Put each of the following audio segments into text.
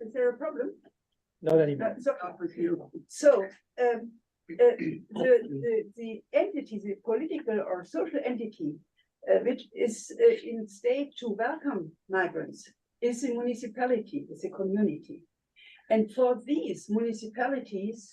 Is there a problem? Not anymore. So the entity, the political or social entity, which is in state to welcome migrants, is a municipality, is a community. And for these municipalities,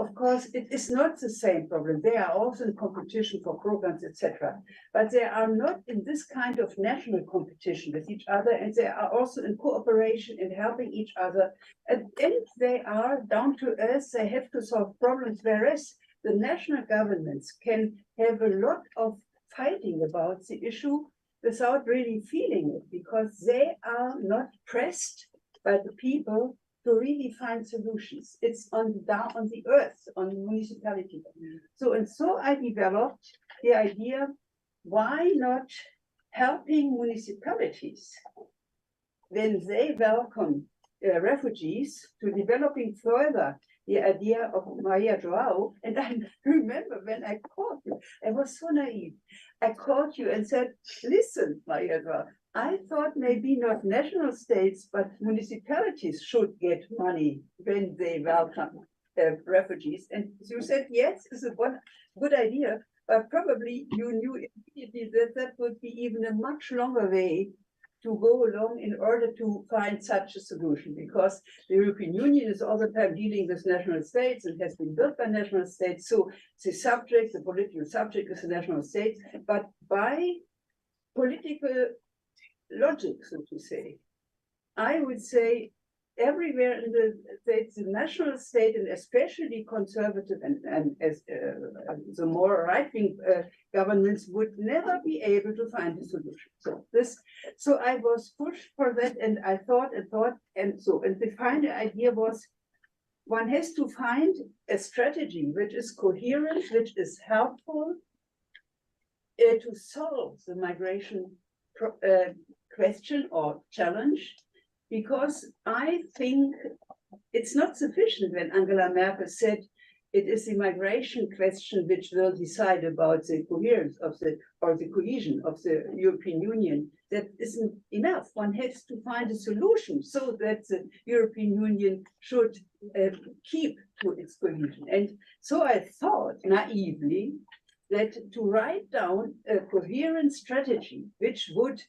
of course, it is not the same problem. They are also in competition for programs, etc. But they are not in this kind of national competition with each other, and they are also in cooperation in helping each other. And they are down to earth, they have to solve problems, whereas the national governments can have a lot of fighting about the issue without really feeling it, because they are not pressed by the people to really find solutions. It's on the earth, on the municipality. So I developed the idea, why not helping municipalities when they welcome refugees, to developing further the idea of Maria Joao. And I remember when I called you, I was so naive. I called you and said, listen, Maria Joao, I thought maybe not national states, but municipalities should get money when they welcome refugees. And you said, yes, it's a good idea, but probably you knew immediately that that would be even a much longer way to go along in order to find such a solution, because the European Union is all the time dealing with national states and has been built by national states. So the political subject is the national states, but by political logic, so to say, I would say everywhere in the states, the national state, and especially conservative and as the more right-wing governments, would never be able to find a solution. So I was pushed for that, and I thought, and the final idea was, one has to find a strategy which is coherent, which is helpful to solve the migration question or challenge, because I think it's not sufficient when Angela Merkel said it is the migration question which will decide about the coherence of the cohesion of the European Union. That isn't enough. One has to find a solution so that the European Union should keep to its cohesion. And so I thought naively that to write down a coherent strategy which would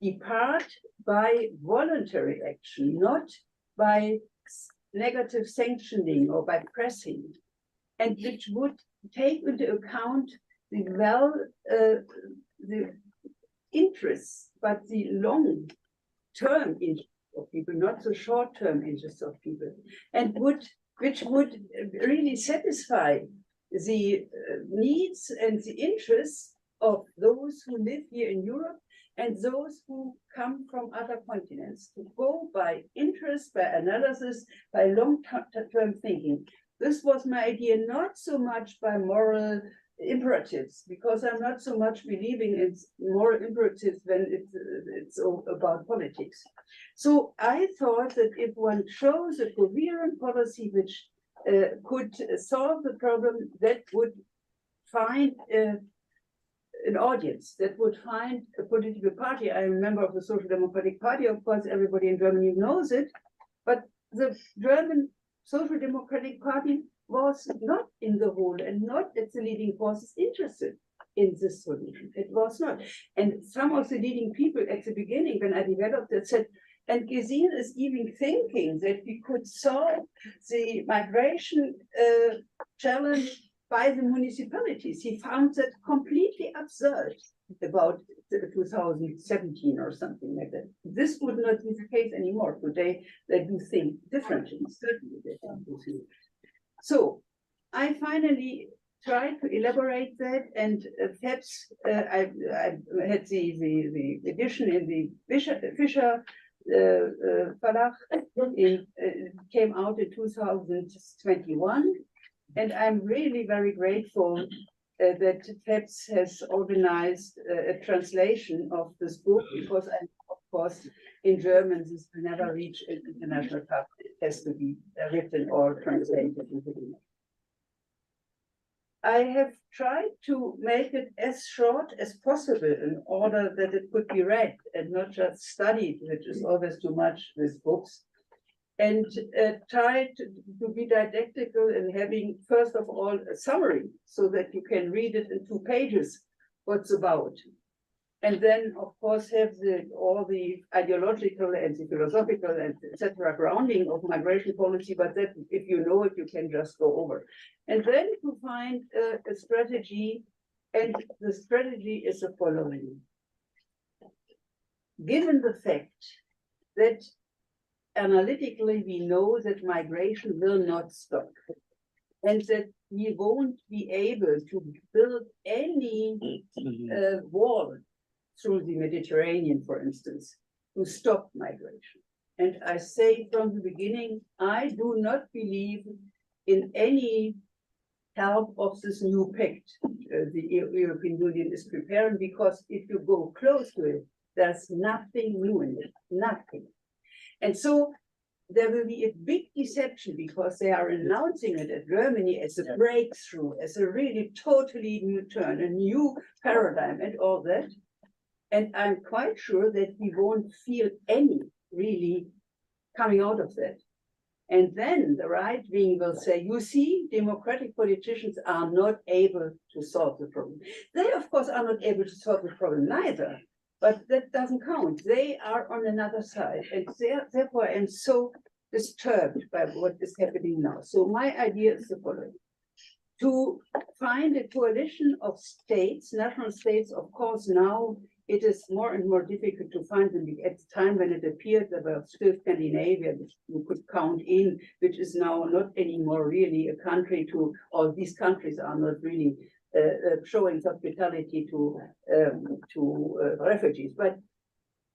depart by voluntary action, not by negative sanctioning or by pressing, and which would take into account the interests, but the long-term interests of people, not the short-term interests of people, and which would really satisfy the needs and the interests of those who live here in Europe and those who come from other continents, to go by interest, by analysis, by long-term thinking. This was my idea, not so much by moral imperatives, because I'm not so much believing in moral imperatives when it's about politics. So I thought that if one chose a coherent policy which could solve the problem, that would find an audience, that would find a political party. I'm a member of the Social Democratic Party, of course, everybody in Germany knows it, but the German Social Democratic Party was not in the whole and not as the leading forces interested in this solution. It was not. And some of the leading people at the beginning, when I developed it, said, and Gesine is even thinking that we could solve the migration challenge by the municipalities. He found that completely absurd about 2017 or something like that. This would not be the case anymore. Today, they do think differently, certainly they do think. So I finally tried to elaborate that, and FEPS, I had the edition in the Fischer Verlag, came out in 2021. And I'm really very grateful that FEPS has organized a translation of this book, because of course, in German, this will never reach an international public. It has to be written or translated into English. I have tried to make it as short as possible in order that it could be read and not just studied, which is always too much with books. and try to be didactical in having, first of all, a summary so that you can read it in 2 pages, what's about. And then, of course, have all the ideological and the philosophical and etc. grounding of migration policy, but that if you know it, you can just go over. And then to find a strategy, and the strategy is the following. Given the fact that analytically we know that migration will not stop, and that we won't be able to build any wall through the Mediterranean, for instance, to stop migration. And I say from the beginning, I do not believe in any help of this new pact the European Union is preparing, because if you go close to it, there's nothing new in it, nothing. And so there will be a big deception, because they are announcing it at Germany as a breakthrough, as a really totally new turn, a new paradigm and all that. And I'm quite sure that we won't feel any really coming out of that. And then the right wing will say, you see, democratic politicians are not able to solve the problem. They, of course, are not able to solve the problem either, but that doesn't count. They are on another side. And therefore, I am so disturbed by what is happening now. So my idea is the following. To find a coalition of states, national states, of course, now it is more and more difficult to find them. At the time when it appeared, there were still Scandinavia, which you could count in, which is now not anymore really a country to, or these countries are not really showing hospitality to refugees. But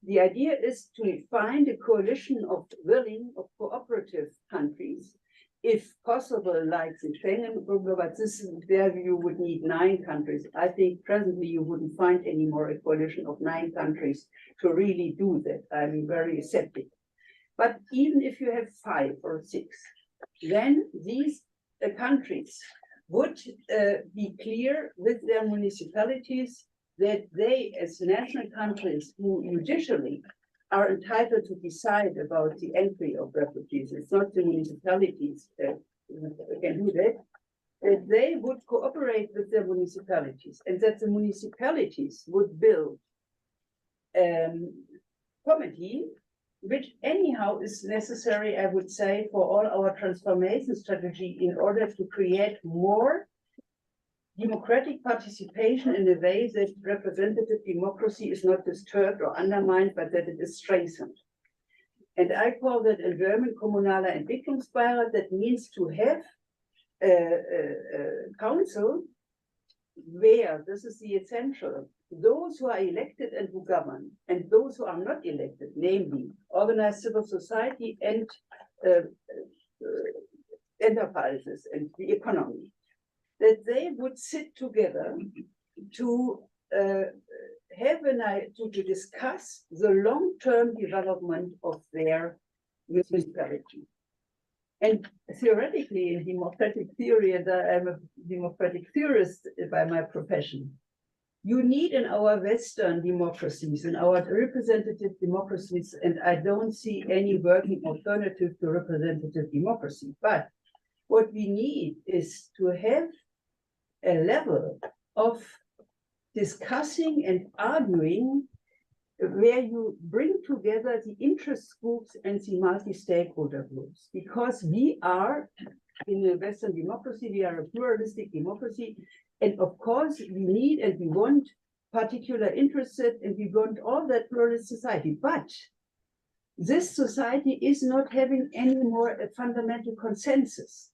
the idea is to find a coalition of willing, of cooperative countries, if possible, like the Schengen group, but there you would need 9 countries. I think presently you wouldn't find any more a coalition of 9 countries to really do that. I'm very skeptic. But even if you have 5 or 6, then these countries would be clear with their municipalities that they, as national countries who judicially are entitled to decide about the entry of refugees. It's not the municipalities that can do that. That they would cooperate with their municipalities, and that the municipalities would build a committee, which anyhow is necessary, I would say, for all our transformation strategy in order to create more democratic participation in a way that representative democracy is not disturbed or undermined, but that it is strengthened. And I call that in German kommunaler Entwicklungsbeirat. That means to have a council where, this is the essential, those who are elected and who govern, and those who are not elected, namely organized civil society and enterprises and the economy, that they would sit together to to discuss the long-term development of their municipality. And theoretically, in democratic theory, and I'm a democratic theorist by my profession, you need in our Western democracies, in our representative democracies, and I don't see any working alternative to representative democracy, but what we need is to have a level of discussing and arguing where you bring together the interest groups and the multi-stakeholder groups, because we are in a Western democracy, we are a pluralistic democracy, and of course we need and we want particular interested and we want all that pluralist society, but this society is not having any more a fundamental consensus.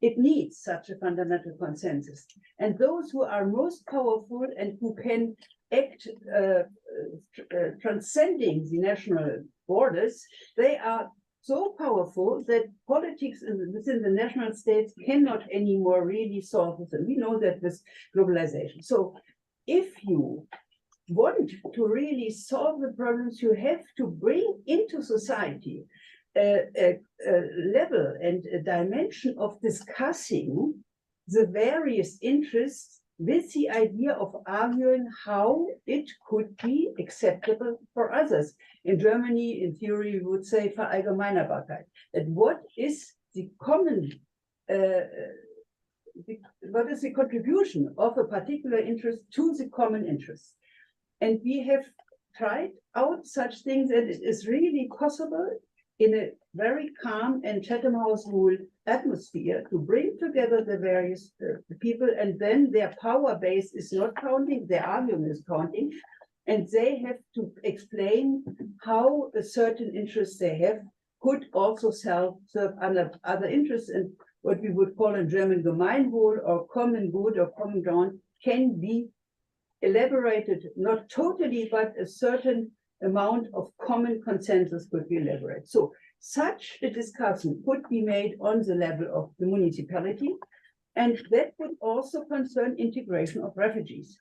It needs such a fundamental consensus. And those who are most powerful and who can act transcending the national borders, they are so powerful that politics within the national states cannot anymore really solve them. We know that with globalization. So if you want to really solve the problems, you have to bring into society a level and a dimension of discussing the various interests with the idea of arguing how it could be acceptable for others. In Germany, in theory, we would say Verallgemeinerbarkeit. That what is the common, what is the contribution of a particular interest to the common interest? And we have tried out such things, and it is really possible in a very calm and Chatham House rule atmosphere to bring together the various people, and then their power base is not counting, their argument is counting, and they have to explain how a certain interest they have could also serve other interests, and what we would call in German Gemeinwohl or common good or common ground can be elaborated, not totally, but a certain amount of common consensus could be elaborated. So such a discussion could be made on the level of the municipality, and that would also concern integration of refugees.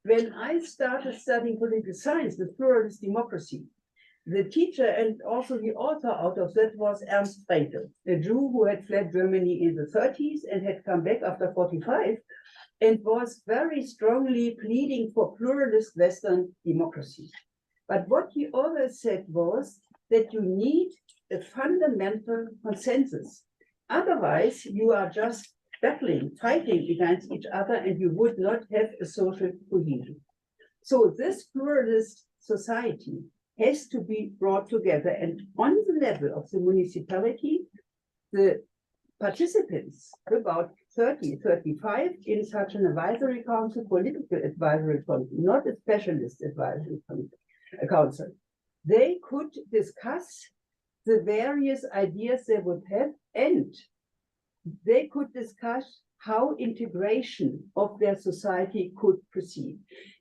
When I started studying political science, the pluralist democracy, the teacher and also the author out of that was Ernst Fraenkel, a Jew who had fled Germany in the 30s and had come back after 45 and was very strongly pleading for pluralist Western democracies. But what he always said was that you need a fundamental consensus. Otherwise, you are just battling, fighting against each other, and you would not have a social cohesion. So this pluralist society has to be brought together, and on the level of the municipality, the participants, about 30, 35 in such an advisory council, political advisory council, not a specialist advisory council, they could discuss the various ideas they would have, and they could discuss how integration of their society could proceed.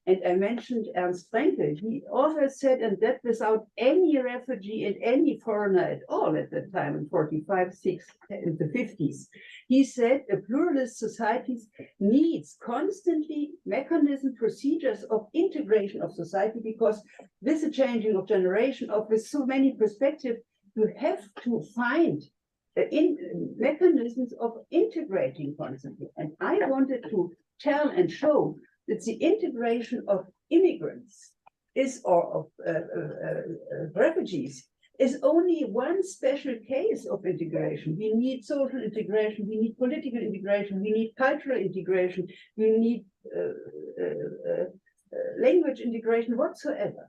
And I mentioned Ernst Fraenkel. He always said, and that without any refugee and any foreigner at all at that time, in 45, 6, in the 50s, he said a pluralist society needs constantly mechanism, procedures of integration of society, because with the changing of generation, with so many perspectives, you have to find in mechanisms of integrating constantly. And I wanted to tell and show that the integration of immigrants is, or of refugees, is only one special case of integration. We need social integration, we need political integration, we need cultural integration, we need language integration whatsoever.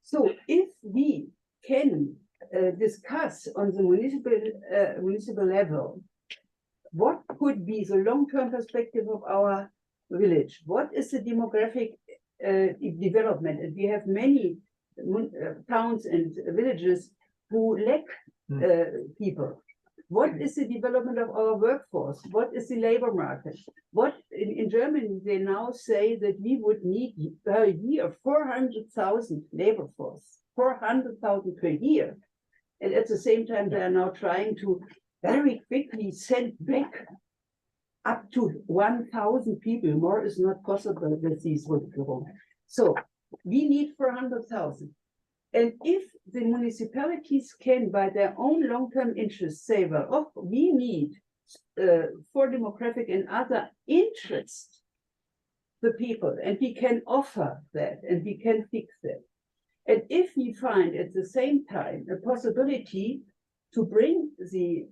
So if we can discuss on the municipal level what could be the long-term perspective of our village, what is the demographic development, and we have many towns and villages who lack people. What is the development of our workforce? What is the labor market? What in Germany they now say that we would need per year 400,000 labor force, 400,000 per year. And at the same time, they are now trying to very quickly send back up to 1,000 people. More is not possible with these Rückführungen. So we need 400,000. And if the municipalities can, by their own long-term interests, say, well, we need for demographic and other interests, the people, and we can offer that, and we can fix that. And if we find at the same time a possibility to bring the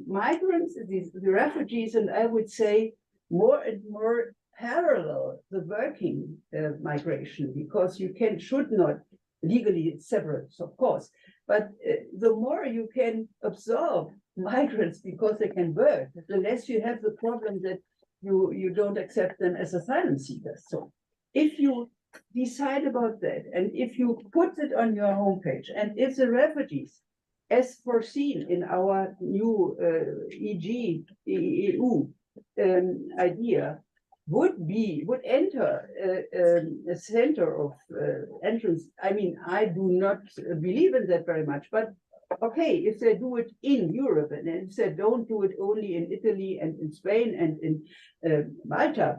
migrants, the refugees, and I would say more and more parallel the working migration, because you should not legally separate, of course, but the more you can absorb migrants because they can work, the less you have the problem that you don't accept them as asylum seekers. So if you decide about that, and if you put it on your homepage, and if the refugees, as foreseen in our new EU idea, would enter a center of entrance. I mean, I do not believe in that very much, but okay, if they do it in Europe, and if they don't do it only in Italy and in Spain and in Malta,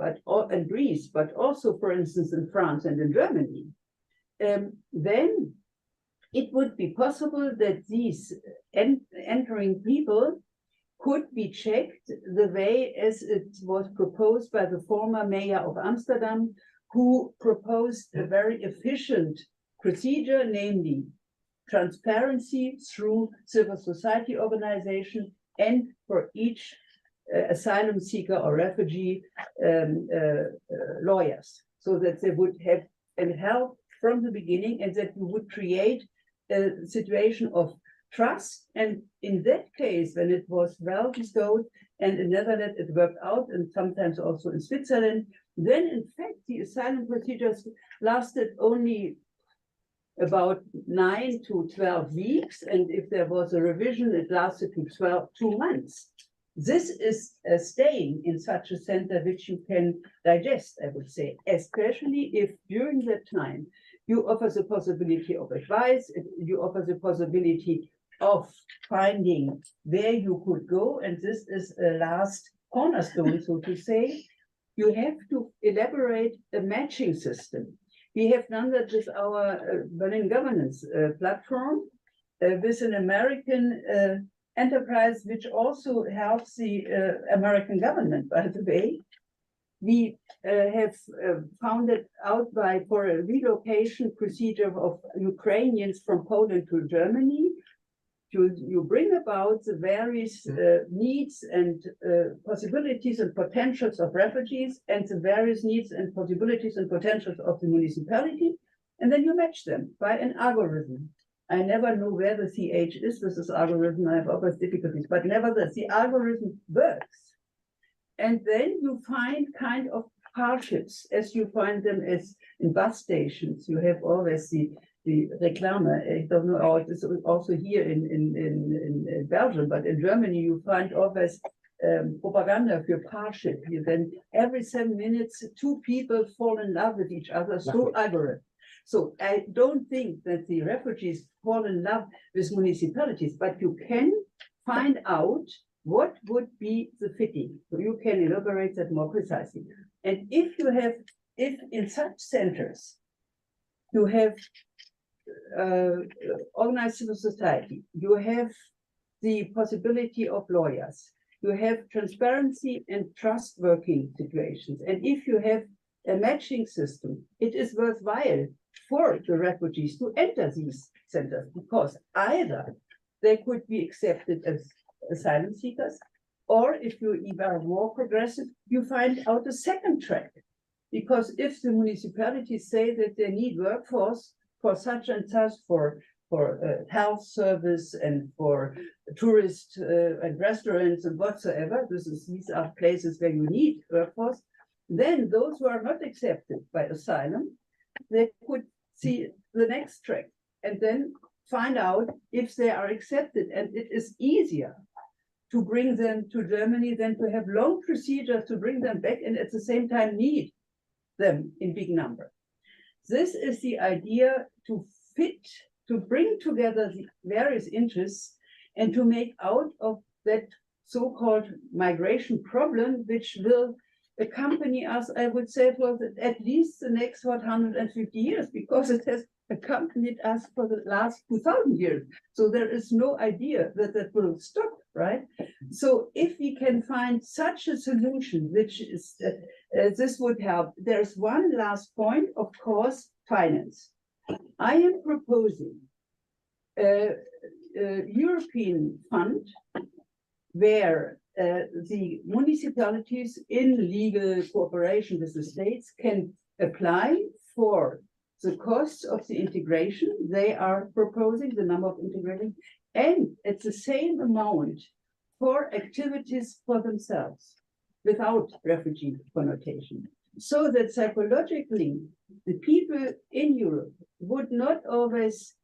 and Greece, but also, for instance, in France and in Germany, then it would be possible that these entering people could be checked the way as it was proposed by the former mayor of Amsterdam, who proposed a very efficient procedure, namely transparency through civil society organization, and for each asylum seeker or refugee lawyers, so that they would have and help from the beginning, and that we would create a situation of trust. And in that case, when it was well bestowed, and in Netherlands it worked out, and sometimes also in Switzerland, then in fact the asylum procedures lasted only about 9 to 12 weeks, and if there was a revision, it lasted to 2 months. This is staying in such a center which you can digest, I would say, especially if during that time you offer the possibility of advice, you offer the possibility of finding where you could go, and this is a last cornerstone, so to say. You have to elaborate a matching system. We have done that with our Berlin governance platform, with an American enterprise, which also helps the American government, by the way. We have found it out for a relocation procedure of Ukrainians from Poland to Germany. You bring about the various needs and possibilities and potentials of refugees, and the various needs and possibilities and potentials of the municipality, and then you match them by an algorithm. I never know where the CH is with this algorithm. I have always difficulties, but nevertheless, the algorithm works. And then you find kind of hardships, as you find them as in bus stations. You have always the Reklame. I don't know how it is also here in Belgium, but in Germany you find always propaganda for parship. Then every 7 minutes, 2 people fall in love with each other through algorithm. So I don't think that the refugees fall in love with municipalities, but you can find out what would be the fitting. So you can elaborate that more precisely. And if in such centers you have organized civil society, you have the possibility of lawyers, you have transparency and trust working situations, and if you have a matching system, it is worthwhile for the refugees to enter these centers, because either they could be accepted as asylum seekers, or if you are more progressive, you find out a second track. Because if the municipalities say that they need workforce for such and such, for health service and for tourists and restaurants and whatsoever, these are places where you need workforce, then those who are not accepted by asylum, they could see the next track and then find out if they are accepted. And it is easier to bring them to Germany than to have long procedures to bring them back and at the same time need them in big number. This is the idea, to bring together the various interests and to make out of that so-called migration problem, which will accompany us, I would say, for at least the next 150 years, because it has accompanied us for the last 2000 years. So there is no idea that will stop, right? So if we can find such a solution, which is, this would help. There's one last point, of course, finance. I am proposing a European fund where the municipalities in legal cooperation with the states can apply for the costs of the integration they are proposing, the number of integrating, and at the same amount for activities for themselves without refugee connotation. So that psychologically, the people in Europe would not always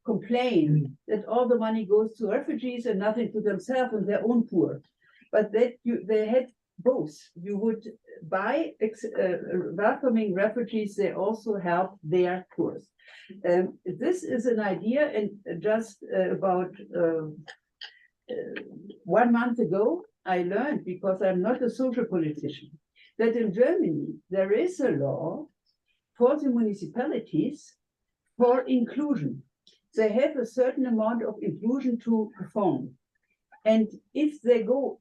complain that all the money goes to refugees and nothing to themselves and their own poor, but that they had both. You would, by welcoming refugees, they also help their poor. This is an idea, and just about 1 month ago, I learned, because I'm not a social politician, that in Germany there is a law for the municipalities for inclusion. They have a certain amount of inclusion to perform. And if they go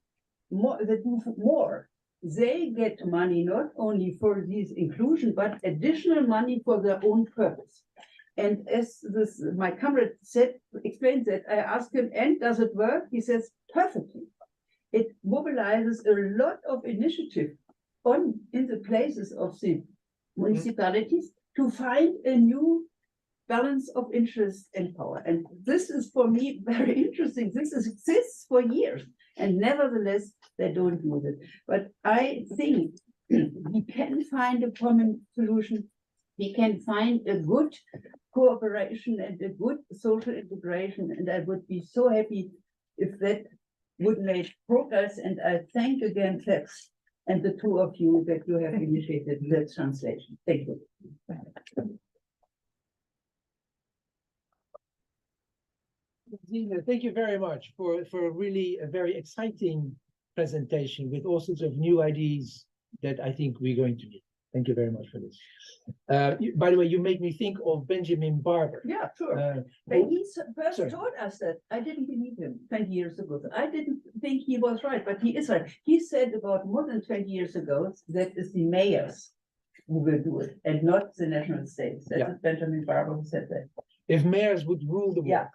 more, they do more, they get money not only for this inclusion, but additional money for their own purpose. And as this, my comrade explains that, I asked him, and does it work? He says, perfectly. It mobilizes a lot of initiative in the places of the municipalities to find a new balance of interest and power. And this is for me very interesting. This exists for years, and nevertheless, they don't use it. But I think we can find a common solution. We can find a good cooperation and a good social integration. And I would be so happy if that would make progress. And I thank again FEPS and the two of you that you have initiated the translation. Thank you. Gesine, thank you very much for really a very exciting presentation with all sorts of new ideas that I think we're going to need. Thank you very much for this. By the way, you make me think of Benjamin Barber. Yeah, sure. But he first told us that. I didn't believe him 20 years ago. I didn't think he was right, but he is right. He said about more than 20 years ago that it's the mayors who will do it and not the national states. That's Benjamin Barber who said that. If mayors would rule the world. Yeah.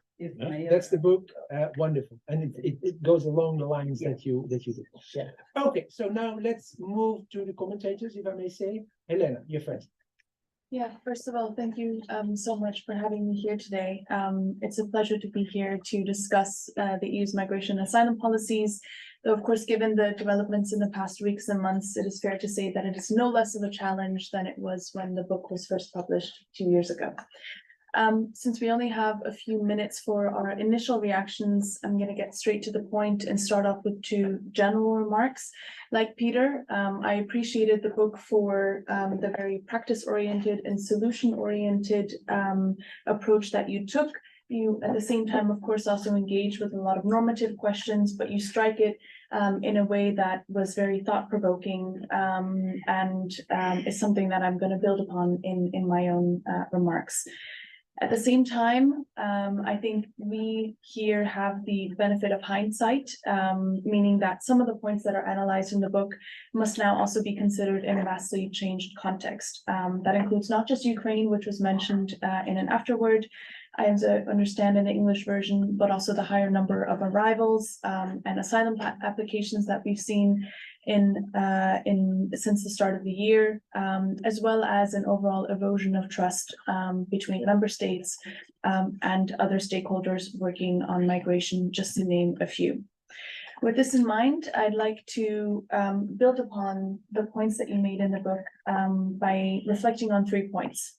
That's the book. Wonderful, and it goes along the lines that you did. Yeah. Okay, so now let's move to the commentators, if I may say. Helena, you're first. Yeah, first of all, thank you so much for having me here today. It's a pleasure to be here to discuss the EU's migration and asylum policies. Though, of course, given the developments in the past weeks and months, it is fair to say that it is no less of a challenge than it was when the book was first published 2 years ago. Since we only have a few minutes for our initial reactions, I'm going to get straight to the point and start off with 2 general remarks. Like Peter, I appreciated the book for the very practice-oriented and solution-oriented approach that you took. You, at the same time, of course, also engage with a lot of normative questions, but you strike it in a way that was very thought-provoking and is something that I'm going to build upon in my own remarks. At the same time, I think we here have the benefit of hindsight, meaning that some of the points that are analyzed in the book must now also be considered in a vastly changed context. That includes not just Ukraine, which was mentioned in an afterword, I understand in the English version, but also the higher number of arrivals and asylum applications that we've seen since the start of the year, as well as an overall erosion of trust between member states and other stakeholders working on migration, just to name a few. With this in mind, I'd like to build upon the points that you made in the book by reflecting on 3 points.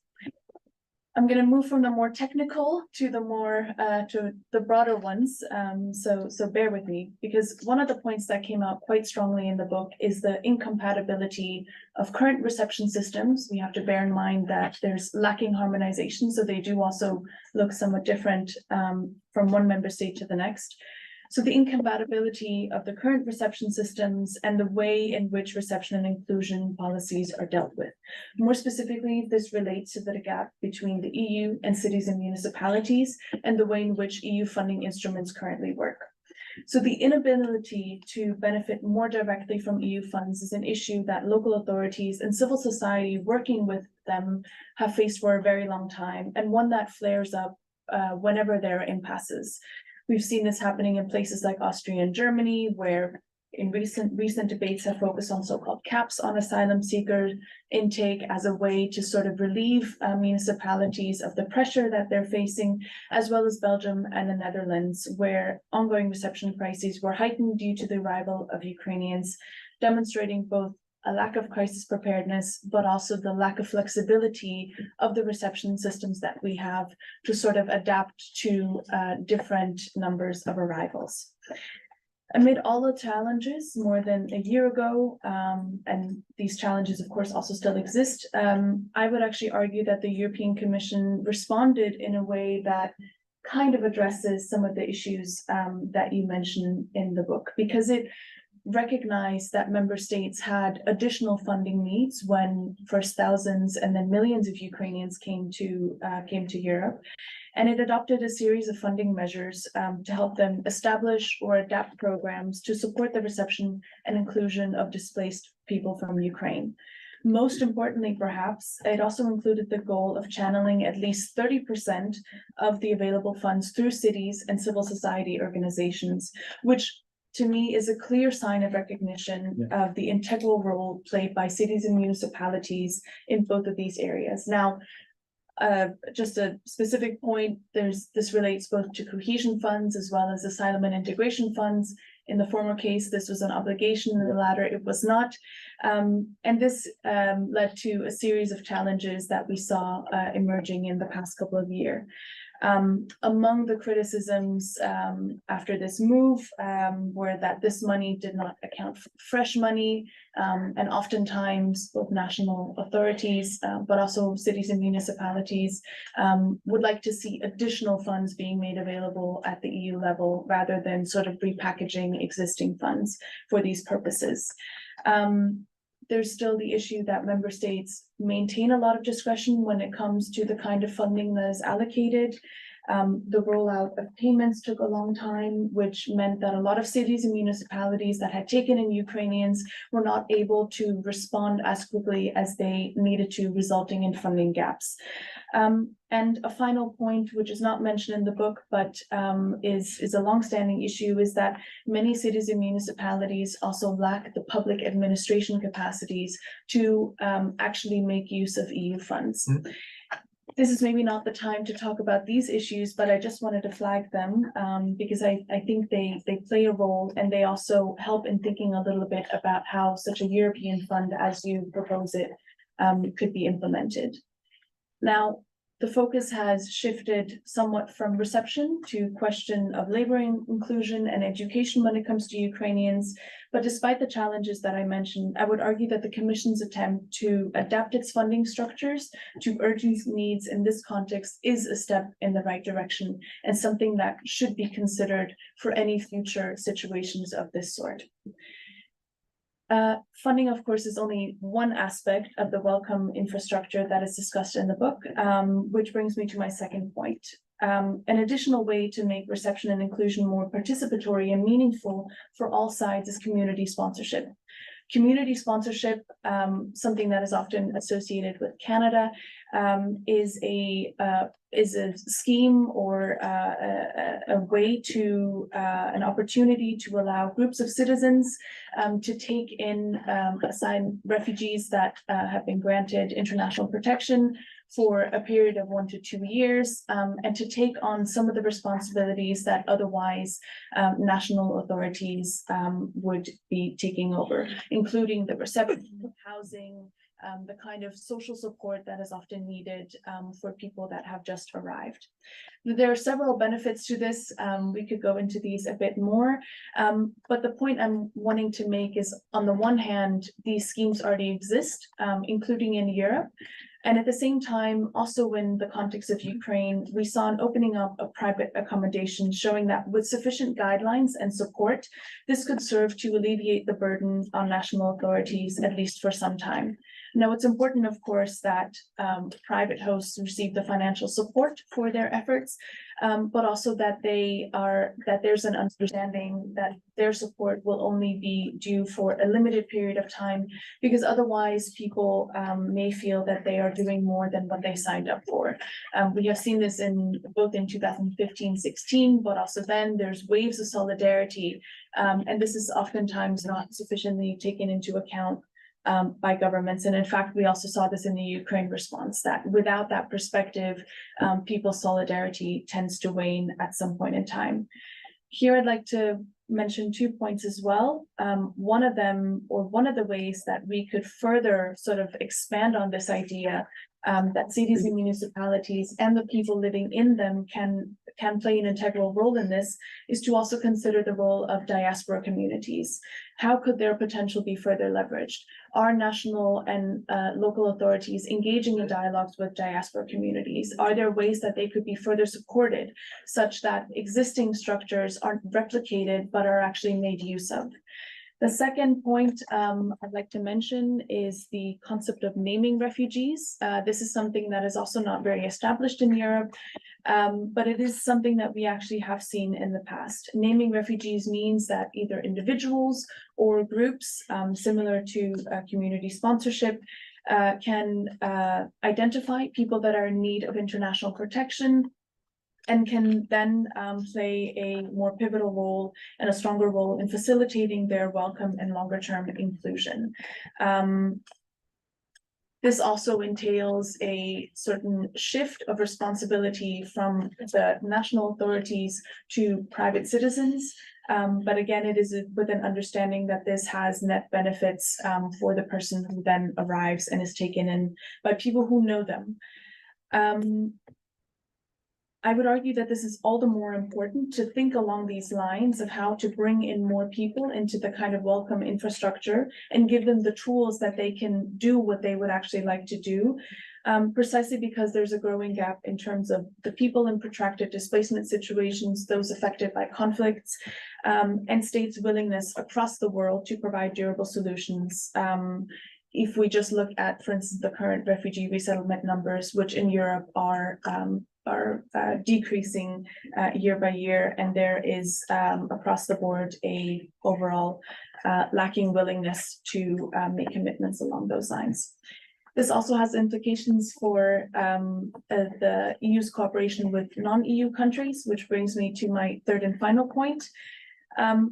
I'm going to move from the more technical to the more to the broader ones. So bear with me, because one of the points that came out quite strongly in the book is the incompatibility of current reception systems. We have to bear in mind that there's lacking harmonization, so they do also look somewhat different from one member state to the next. So the incompatibility of the current reception systems and the way in which reception and inclusion policies are dealt with. More specifically, this relates to the gap between the EU and cities and municipalities and the way in which EU funding instruments currently work. So the inability to benefit more directly from EU funds is an issue that local authorities and civil society working with them have faced for a very long time, and one that flares up whenever there are impasses. We've seen this happening in places like Austria and Germany, where in recent debates have focused on so-called caps on asylum seeker intake as a way to sort of relieve municipalities of the pressure that they're facing, as well as Belgium and the Netherlands, where ongoing reception crises were heightened due to the arrival of Ukrainians, demonstrating both a lack of crisis preparedness, but also the lack of flexibility of the reception systems that we have to sort of adapt to different numbers of arrivals. Amid all the challenges more than a year ago, and these challenges, of course, also still exist, I would actually argue that the European Commission responded in a way that kind of addresses some of the issues that you mentioned in the book, because it recognized that member states had additional funding needs when first thousands and then millions of Ukrainians came to Europe. And it adopted a series of funding measures to help them establish or adapt programs to support the reception and inclusion of displaced people from Ukraine. Most importantly, perhaps, it also included the goal of channeling at least 30% of the available funds through cities and civil society organizations, which to me is a clear sign of recognition of the integral role played by cities and municipalities in both of these areas. Now, just a specific point, this relates both to cohesion funds as well as asylum and integration funds. In the former case, this was an obligation, in the latter, it was not. And this led to a series of challenges that we saw emerging in the past couple of years. Among the criticisms after this move were that this money did not account for fresh money, and oftentimes both national authorities, but also cities and municipalities would like to see additional funds being made available at the EU level rather than sort of repackaging existing funds for these purposes. There's still the issue that member states maintain a lot of discretion when it comes to the kind of funding that is allocated. The rollout of payments took a long time, which meant that a lot of cities and municipalities that had taken in Ukrainians were not able to respond as quickly as they needed to, resulting in funding gaps. And a final point, which is not mentioned in the book, but is a longstanding issue, is that many cities and municipalities also lack the public administration capacities to actually make use of EU funds. Mm-hmm. This is maybe not the time to talk about these issues, but I just wanted to flag them because I think they play a role, and they also help in thinking a little bit about how such a European fund, as you propose it, could be implemented. Now, the focus has shifted somewhat from reception to question of labor inclusion and education when it comes to Ukrainians. But despite the challenges that I mentioned, I would argue that the Commission's attempt to adapt its funding structures to urgent needs in this context is a step in the right direction, and something that should be considered for any future situations of this sort. Funding, of course, is only one aspect of the welcome infrastructure that is discussed in the book, which brings me to my second point. An additional way to make reception and inclusion more participatory and meaningful for all sides is community sponsorship. Community sponsorship, something that is often associated with Canada, is a scheme or a way to an opportunity to allow groups of citizens to take in assigned refugees that have been granted international protection for a period of 1 to 2 years, and to take on some of the responsibilities that otherwise national authorities would be taking over, including the reception, housing, the kind of social support that is often needed for people that have just arrived. There are several benefits to this. We could go into these a bit more, but the point I'm wanting to make is, on the one hand, these schemes already exist, including in Europe. And at the same time, also in the context of Ukraine, we saw an opening up of private accommodation, showing that with sufficient guidelines and support, this could serve to alleviate the burden on national authorities, at least for some time. Now, it's important, of course, that private hosts receive the financial support for their efforts, but also that there's an understanding that their support will only be due for a limited period of time, because otherwise people may feel that they are doing more than what they signed up for. We have seen this both in 2015-16, but also then there's waves of solidarity, and this is oftentimes not sufficiently taken into account by governments. And in fact, we also saw this in the Ukraine response, that without that perspective, people's solidarity tends to wane at some point in time. Here, I'd like to mention 2 points as well. One of them, or one of the ways that we could further sort of expand on this idea that cities and municipalities and the people living in them can play an integral role in this, is to also consider the role of diaspora communities. How could their potential be further leveraged? Are national and local authorities engaging in dialogues with diaspora communities? Are there ways that they could be further supported, such that existing structures aren't replicated but are actually made use of? The second point I'd like to mention is the concept of naming refugees. This is something that is also not very established in Europe, but it is something that we actually have seen in the past. Naming refugees means that either individuals or groups, similar to community sponsorship, can identify people that are in need of international protection, and can then play a more pivotal role and a stronger role in facilitating their welcome and longer term inclusion. This also entails a certain shift of responsibility from the national authorities to private citizens. But again, it is with an understanding that this has net benefits for the person who then arrives and is taken in by people who know them. I would argue that this is all the more important to think along these lines of how to bring in more people into the kind of welcome infrastructure and give them the tools that they can do what they would actually like to do, precisely because there's a growing gap in terms of the people in protracted displacement situations, those affected by conflicts, and states' willingness across the world to provide durable solutions. If we just look at, for instance, the current refugee resettlement numbers, which in Europe are decreasing year by year, and there is across the board a overall lacking willingness to make commitments along those lines. This also has implications for the EU's cooperation with non-EU countries, which brings me to my third and final point.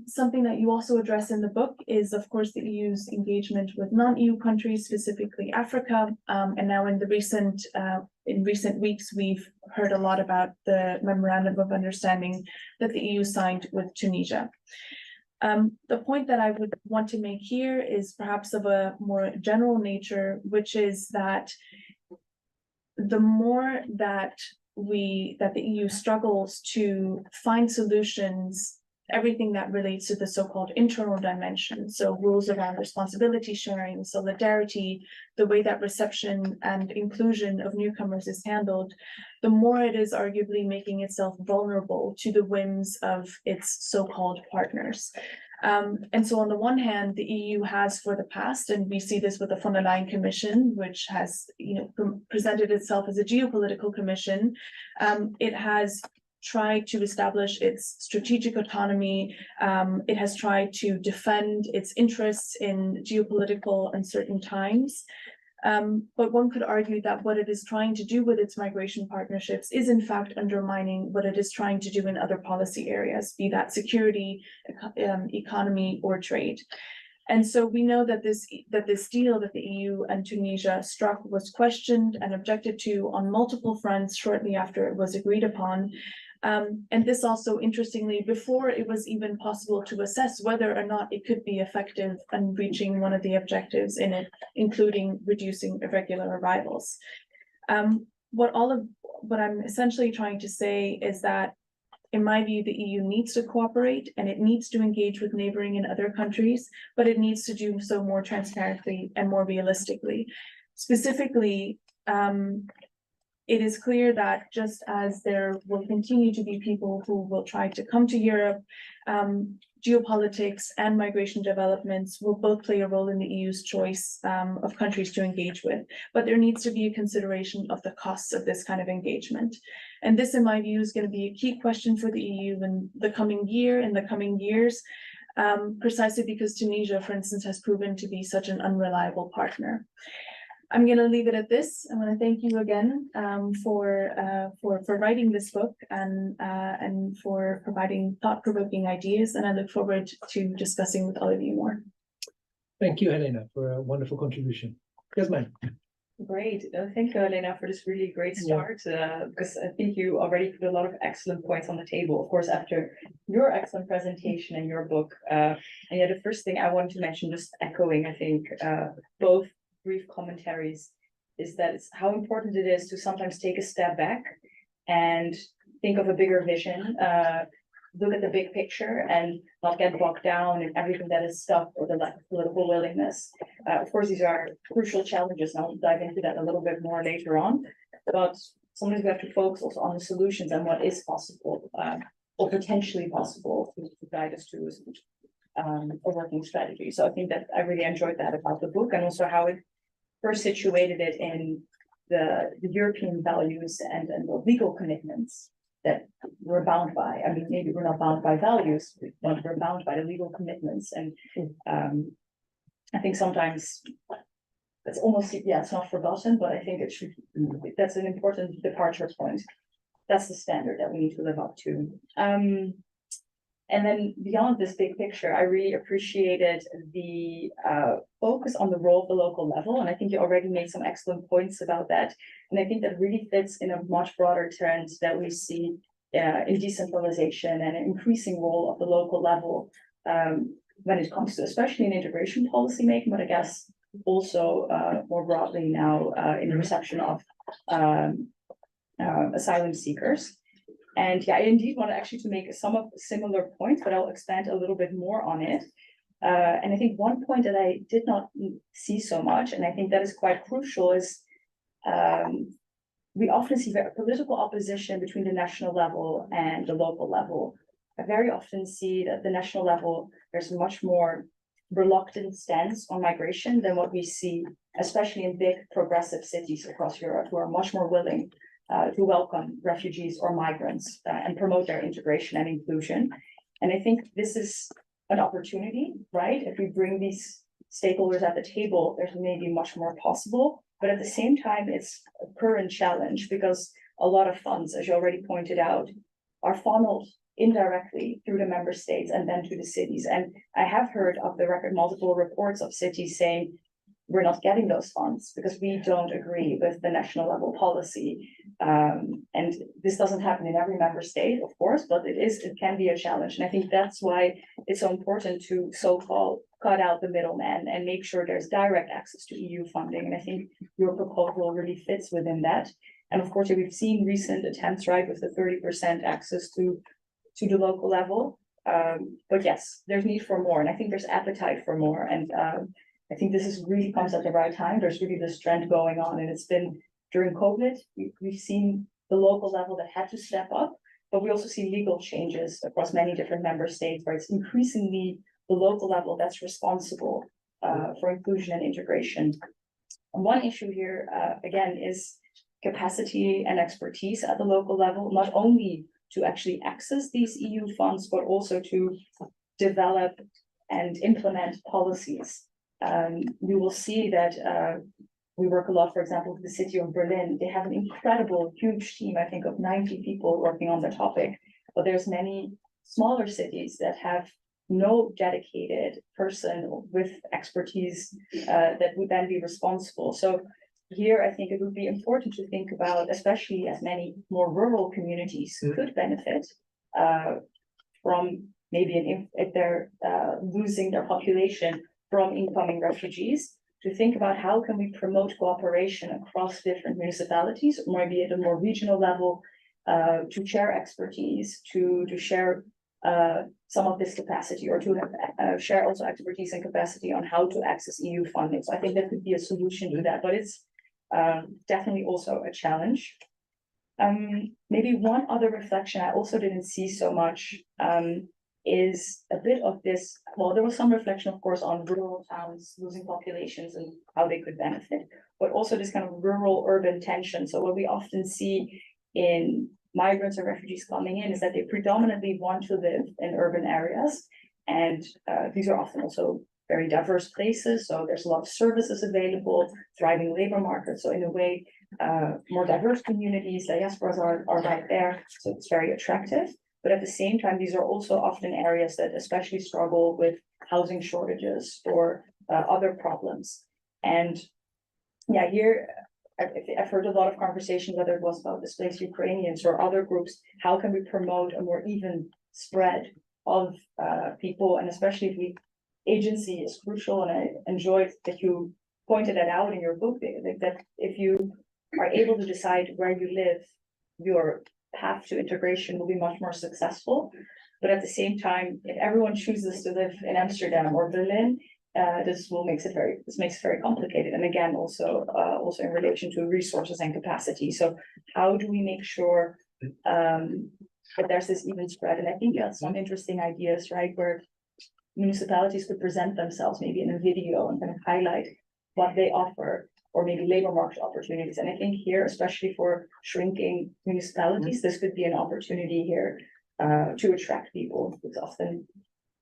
Something that you also address in the book is, of course, the EU's engagement with non-EU countries, specifically Africa. And now in recent weeks, we've heard a lot about the memorandum of understanding that the EU signed with Tunisia. The point that I would want to make here is perhaps of a more general nature, which is that the more that the EU struggles to find solutions, everything that relates to the so-called internal dimension, so rules around responsibility sharing, solidarity, the way that reception and inclusion of newcomers is handled, the more it is arguably making itself vulnerable to the whims of its so-called partners. And so on the one hand, the EU has for the past, and we see this with the von der Leyen Commission, which has presented itself as a geopolitical commission, it has tried to establish its strategic autonomy. It has tried to defend its interests in geopolitical uncertain times. But one could argue that what it is trying to do with its migration partnerships is in fact undermining what it is trying to do in other policy areas, be that security, economy, or trade. And so we know that this deal that the EU and Tunisia struck was questioned and objected to on multiple fronts shortly after it was agreed upon. And this also, interestingly, before it was even possible to assess whether or not it could be effective in reaching one of the objectives in it, including reducing irregular arrivals. What I'm essentially trying to say is that, in my view, the EU needs to cooperate and it needs to engage with neighboring and other countries, but it needs to do so more transparently and more realistically. Specifically, it is clear that just as there will continue to be people who will try to come to Europe, geopolitics and migration developments will both play a role in the EU's choice of countries to engage with. But there needs to be a consideration of the costs of this kind of engagement. And this, in my view, is going to be a key question for the EU in the coming year, in the coming years, precisely because Tunisia, for instance, has proven to be such an unreliable partner. I'm going to leave it at this. I want to thank you again for writing this book and for providing thought-provoking ideas. And I look forward to discussing with all of you more. Thank you, Helena, for a wonderful contribution. Gesine. Great. Thank you, Helena, for this really great start, because I think you already put a lot of excellent points on the table. Of course, after your excellent presentation and your book, and yeah, the first thing I wanted to mention, just echoing, I think, both brief commentaries, is that it's how important it is to sometimes take a step back and think of a bigger vision, look at the big picture and not get bogged down in everything that is stuff or the lack of political willingness. Of course, these are crucial challenges, and I'll dive into that a little bit more later on, but sometimes we have to focus also on the solutions and what is possible, or potentially possible to guide us to a working strategy. So I think that I really enjoyed that about the book, and also how it first situated it in the European values and the legal commitments that we're bound by. I mean, maybe we're not bound by values, but we're bound by the legal commitments. And I think sometimes it's almost, yeah, it's not forgotten, but I think it should, that's an important departure point. That's the standard that we need to live up to. And then beyond this big picture, I really appreciated the focus on the role of the local level. And I think you already made some excellent points about that. And I think that really fits in a much broader trend that we see in decentralization and an increasing role of the local level when it comes to, especially in integration policy making, but I guess also more broadly now in the reception of asylum seekers. And yeah, I indeed want to actually to make some of similar points, but I'll expand a little bit more on it. And I think one point that I did not see so much, and I think that is quite crucial, is we often see political opposition between the national level and the local level. I very often see that the national level, there's much more reluctant stance on migration than what we see, especially in big progressive cities across Europe, who are much more willing to welcome refugees or migrants and promote their integration and inclusion. And I think this is an opportunity, right? If we bring these stakeholders at the table, there's maybe much more possible. But at the same time, it's a current challenge because a lot of funds, as you already pointed out, are funneled indirectly through the member states and then to the cities. And I have heard of the record multiple reports of cities saying, we're not getting those funds because we don't agree with the national level policy. And this doesn't happen in every member state, of course, but it can be a challenge. And I think that's why it's so important to so-called cut out the middleman and make sure there's direct access to EU funding. And I think your proposal really fits within that. And of course, we've seen recent attempts, right, with the 30% access to the local level. But yes, there's need for more. And I think there's appetite for more. And I think this is really comes at the right time. There's really this trend going on, and it's been during COVID, we've seen the local level that had to step up, but we also see legal changes across many different member states where it's increasingly the local level that's responsible for inclusion and integration. And one issue here, again, is capacity and expertise at the local level, not only to actually access these EU funds, but also to develop and implement policies. We will see that we work a lot, for example, with the city of Berlin. They have an incredible, huge team, I think of 90 people working on the topic, but there's many smaller cities that have no dedicated person with expertise that would then be responsible. So here, I think it would be important to think about, especially as many more rural communities could benefit from maybe if they're losing their population from incoming refugees, to think about how can we promote cooperation across different municipalities, or maybe at a more regional level, to share expertise, to share some of this capacity, or to share also expertise and capacity on how to access EU funding. So I think that could be a solution to that, but it's definitely also a challenge. Maybe one other reflection I also didn't see so much is a bit of this, well, there was some reflection, of course, on rural towns losing populations and how they could benefit, but also this kind of rural-urban tension. So what we often see in migrants or refugees coming in is that they predominantly want to live in urban areas. And these are often also very diverse places. So there's a lot of services available, thriving labor markets. So in a way, more diverse communities, diasporas are right there. So it's very attractive. But at the same time, these are also often areas that especially struggle with housing shortages or other problems. And yeah, here I've heard a lot of conversation, whether it was about displaced Ukrainians or other groups, how can we promote a more even spread of people? And especially if agency is crucial. And I enjoyed that you pointed that out in your book, that if you are able to decide where you live, your path to integration will be much more successful. But at the same time, if everyone chooses to live in Amsterdam or Berlin, this makes it very complicated. And again, also in relation to resources and capacity. So how do we make sure that there's this even spread? And I think that's some interesting ideas, right? Where municipalities could present themselves maybe in a video and kind of highlight what they offer, or maybe labor market opportunities. And I think here, especially for shrinking municipalities, this could be an opportunity here to attract people, because often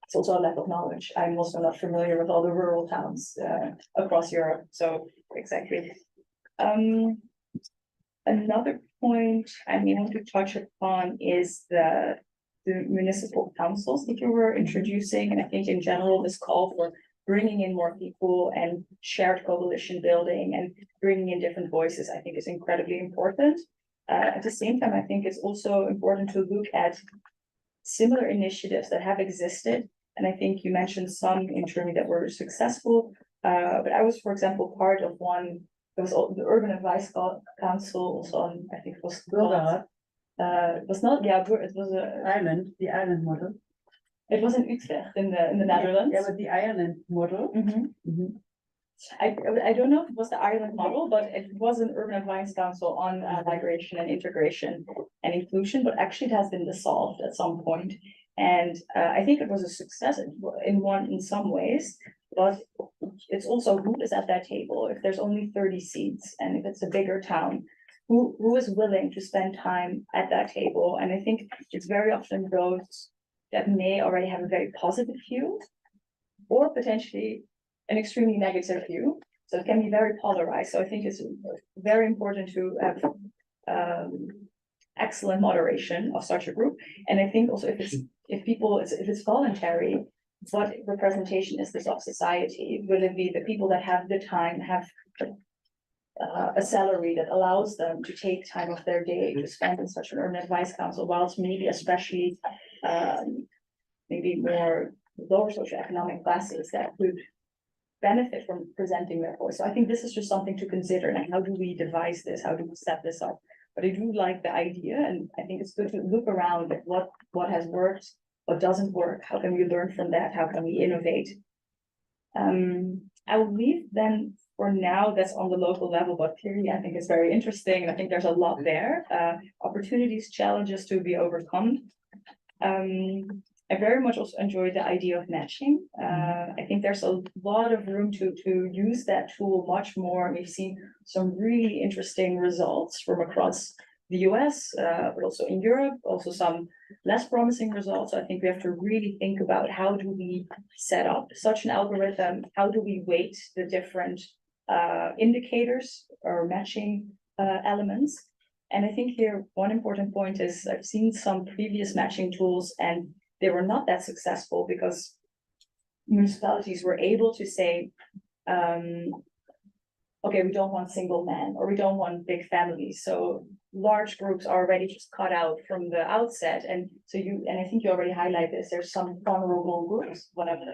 it's also a lack of knowledge. I'm also not familiar with all the rural towns across Europe, so exactly. Another point I may want to touch upon is the municipal councils that you were introducing, and I think in general, this call for bringing in more people and shared coalition building and bringing in different voices, I think is incredibly important. At the same time, I think it's also important to look at similar initiatives that have existed. And I think you mentioned some in Germany that were successful. But I was, for example, part of one, there was the Urban Advice Council, also on, I think it was called, it was not, yeah, it was The island model. it was in Utrecht in the Netherlands. Yeah, but the island model. I don't know if it was the Ireland model, but it was an urban advice council on migration and integration and inclusion, but actually it has been dissolved at some point. And I think it was a success in some ways, but it's also who is at that table. If there's only 30 seats and if it's a bigger town, who is willing to spend time at that table? And I think it's very often those that may already have a very positive view, or potentially an extremely negative view. So it can be very polarized. So I think it's very important to have excellent moderation of such a group. And I think also if it's voluntary, what representation is this of society? Will it be the people that have the time, have a salary that allows them to take time of their day to spend in such an urban advice council, whilst maybe especially maybe more lower socioeconomic classes that would benefit from presenting their voice. So I think this is just something to consider. And how do we devise this? How do we set this up? But I do like the idea, and I think it's good to look around at what has worked, what doesn't work, how can we learn from that, how can we innovate. I will leave then for now, that's on the local level, but clearly I think it's very interesting, and I think there's a lot there. Opportunities, challenges to be overcome. I very much also enjoyed the idea of matching. I think there's a lot of room to use that tool much more. We've seen some really interesting results from across the US, but also in Europe, also some less promising results. I think we have to really think about how do we set up such an algorithm? How do we weight the different indicators or matching elements? And I think here one important point is I've seen some previous matching tools and they were not that successful because municipalities were able to say, okay, we don't want single men or we don't want big families. So large groups are already just cut out from the outset. And so and I think you already highlight this, there's some vulnerable groups, whatever,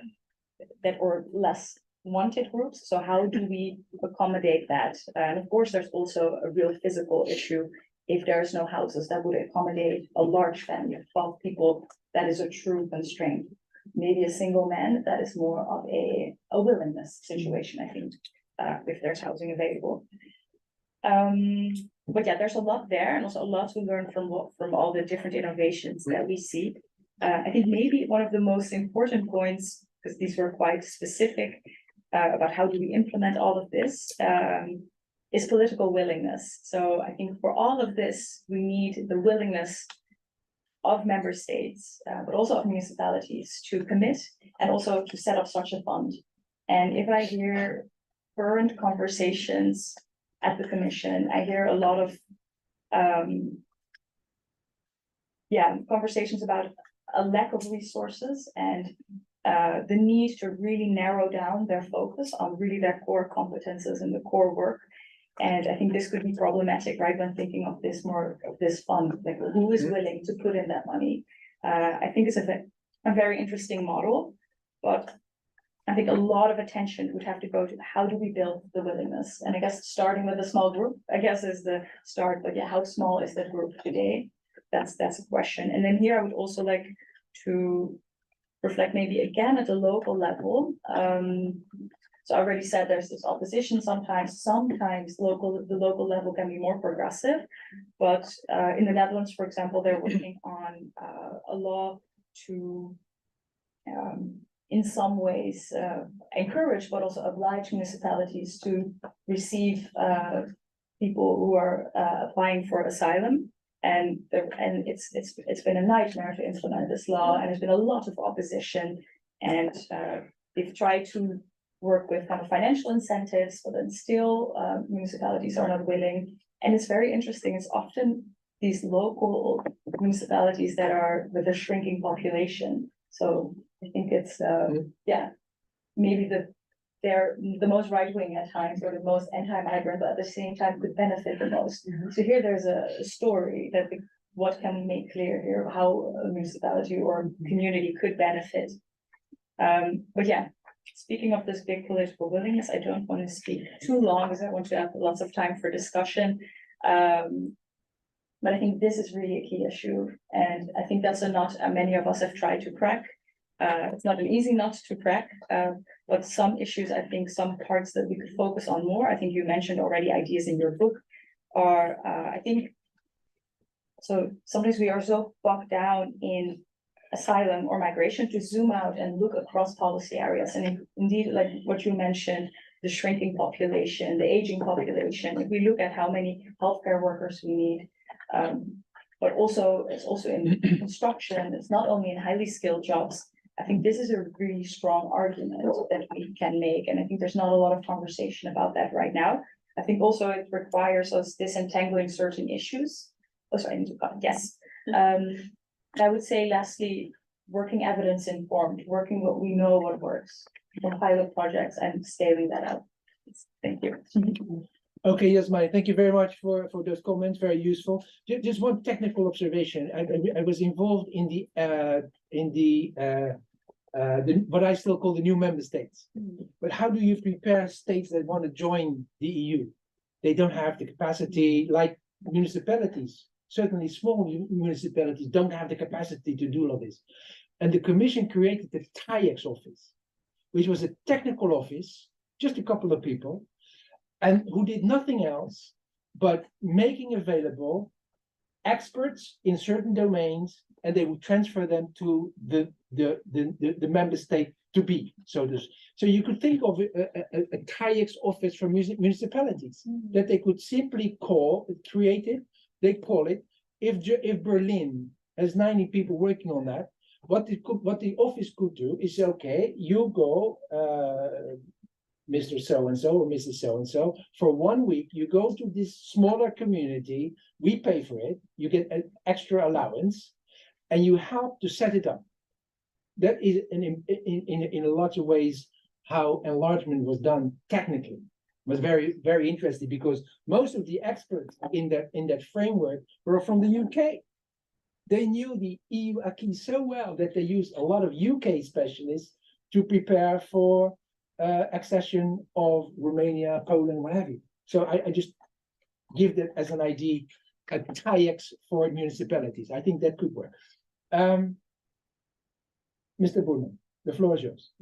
that or less wanted groups. So how do we accommodate that? And of course, there's also a real physical issue. If there's no houses that would accommodate a large family of 12 people, that is a true constraint. Maybe a single man, that is more of a willingness situation, I think, if there's housing available. But yeah, there's a lot there and also a lot to learn from all the different innovations that we see. I think maybe one of the most important points, because these were quite specific about how do we implement all of this, is political willingness. So I think for all of this, we need the willingness of member states, but also of municipalities to commit and also to set up such a fund. And if I hear current conversations at the Commission, I hear a lot of conversations about a lack of resources and the need to really narrow down their focus on really their core competences and the core work. And I think this could be problematic, right? When thinking of this fund, like who is willing to put in that money? I think it's a very interesting model, but I think a lot of attention would have to go to how do we build the willingness? And I guess starting with a small group, I guess is the start, but yeah, how small is that group today? That's a question. And then here I would also like to reflect maybe again at the local level. So I already said there's this opposition sometimes the local level can be more progressive, but in the Netherlands, for example, they're working on a law to in some ways encourage, but also oblige municipalities to receive people who are applying for asylum. And it's been a nightmare to implement this law, and there's been a lot of opposition. And they've tried to work with kind of financial incentives, but then still municipalities are not willing. And it's very interesting. It's often these local municipalities that are with a shrinking population. So I think it's maybe they're the most right wing at times, or the most anti-migrant, but at the same time could benefit the most. So here there's a story that what can we make clear here, how a municipality or community could benefit. But yeah, speaking of this big political willingness, I don't want to speak too long because I want to have lots of time for discussion. But I think this is really a key issue, and I think that's a knot many of us have tried to crack. It's not an easy nut to crack, but some issues, I think some parts that we could focus on more, I think you mentioned already ideas in your book, are, I think, so sometimes we are so bogged down in asylum or migration to zoom out and look across policy areas. And indeed, like what you mentioned, the shrinking population, the aging population, if we look at how many healthcare workers we need, but also it's also in construction, it's not only in highly skilled jobs. I think this is a really strong argument that we can make. And I think there's not a lot of conversation about that right now. I think also it requires us disentangling certain issues. Oh, sorry, I need to cut. Yes. I would say lastly, working evidence informed, working what we know what works for pilot projects and scaling that out. Thank you. Okay, Gesine, thank you very much for those comments, very useful. Just one technical observation. I was involved in what I still call the new member states. But how do you prepare states that want to join the EU? They don't have the capacity, like municipalities. Certainly small municipalities don't have the capacity to do all this. And the Commission created the TAIEX office, which was a technical office, just a couple of people, and who did nothing else but making available experts in certain domains, and they would transfer them to the member state to be. So you could think of a TAIEX office for municipalities that they could simply create it. They call it. If Berlin has 90 people working on that, what the office could do is say, okay, you go, Mr. So-and-so or Mrs. So-and-so, for 1 week, you go to this smaller community, we pay for it, you get an extra allowance, and you help to set it up. That is in a lot of ways how enlargement was done technically. It was very, very interesting because most of the experts in that framework were from the UK. They knew the EU acquis so well that they used a lot of UK specialists to prepare for accession of Romania, Poland, what have you. So I just give that as an idea, a TAIEX for municipalities. I think that could work. Mr. Boerman, the floor is yours.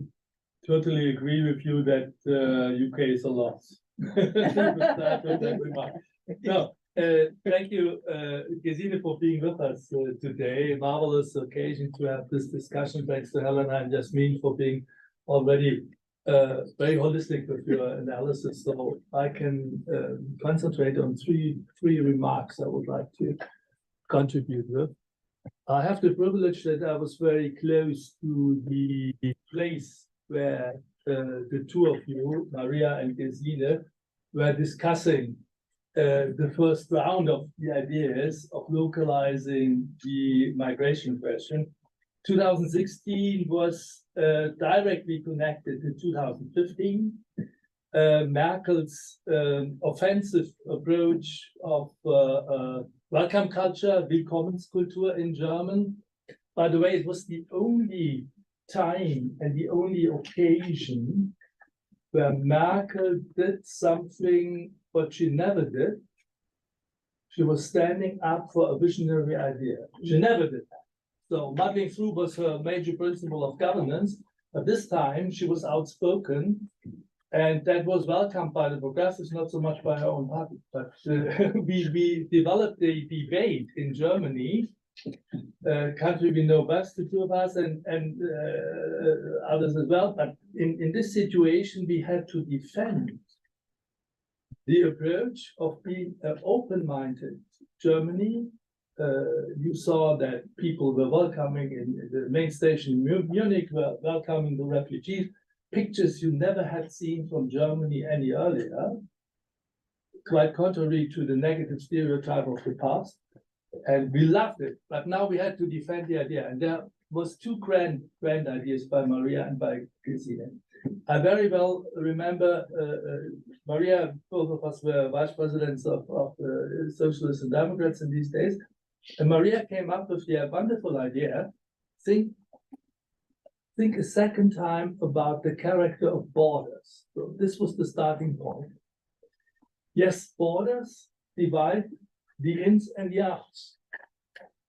Totally agree with you that UK is a loss. No, thank you, Gesine, for being with us today. A marvelous occasion to have this discussion. Thanks to Helena and Jasmine for being already very holistic with your analysis. So I can concentrate on three remarks I would like to contribute with. I have the privilege that I was very close to the place where the two of you, Maria and Gesine, were discussing the first round of the ideas of localizing the migration question. 2016 was directly connected to 2015. Merkel's offensive approach of welcome culture, Willkommenskultur in German. By the way, it was the only time and the only occasion where Merkel did something what she never did. She was standing up for a visionary idea. She never did that. So muddling through was her major principle of governance, but this time she was outspoken, and that was welcomed by the progressives, not so much by her own party. But we developed a debate in Germany country we know best, the two of us, and others as well. But in this situation, we had to defend the approach of being open-minded. Germany, you saw that people were welcoming in the main station in Munich, were welcoming the refugees. Pictures you never had seen from Germany any earlier, quite contrary to the negative stereotype of the past. And we loved it, but now we had to defend the idea. And there was two grand ideas by Maria and by Gesine. I very well remember Maria, both of us were vice presidents of Socialists and Democrats in these days. And Maria came up with the wonderful idea, think a second time about the character of borders. So this was the starting point. Yes, borders divide the ins and the outs.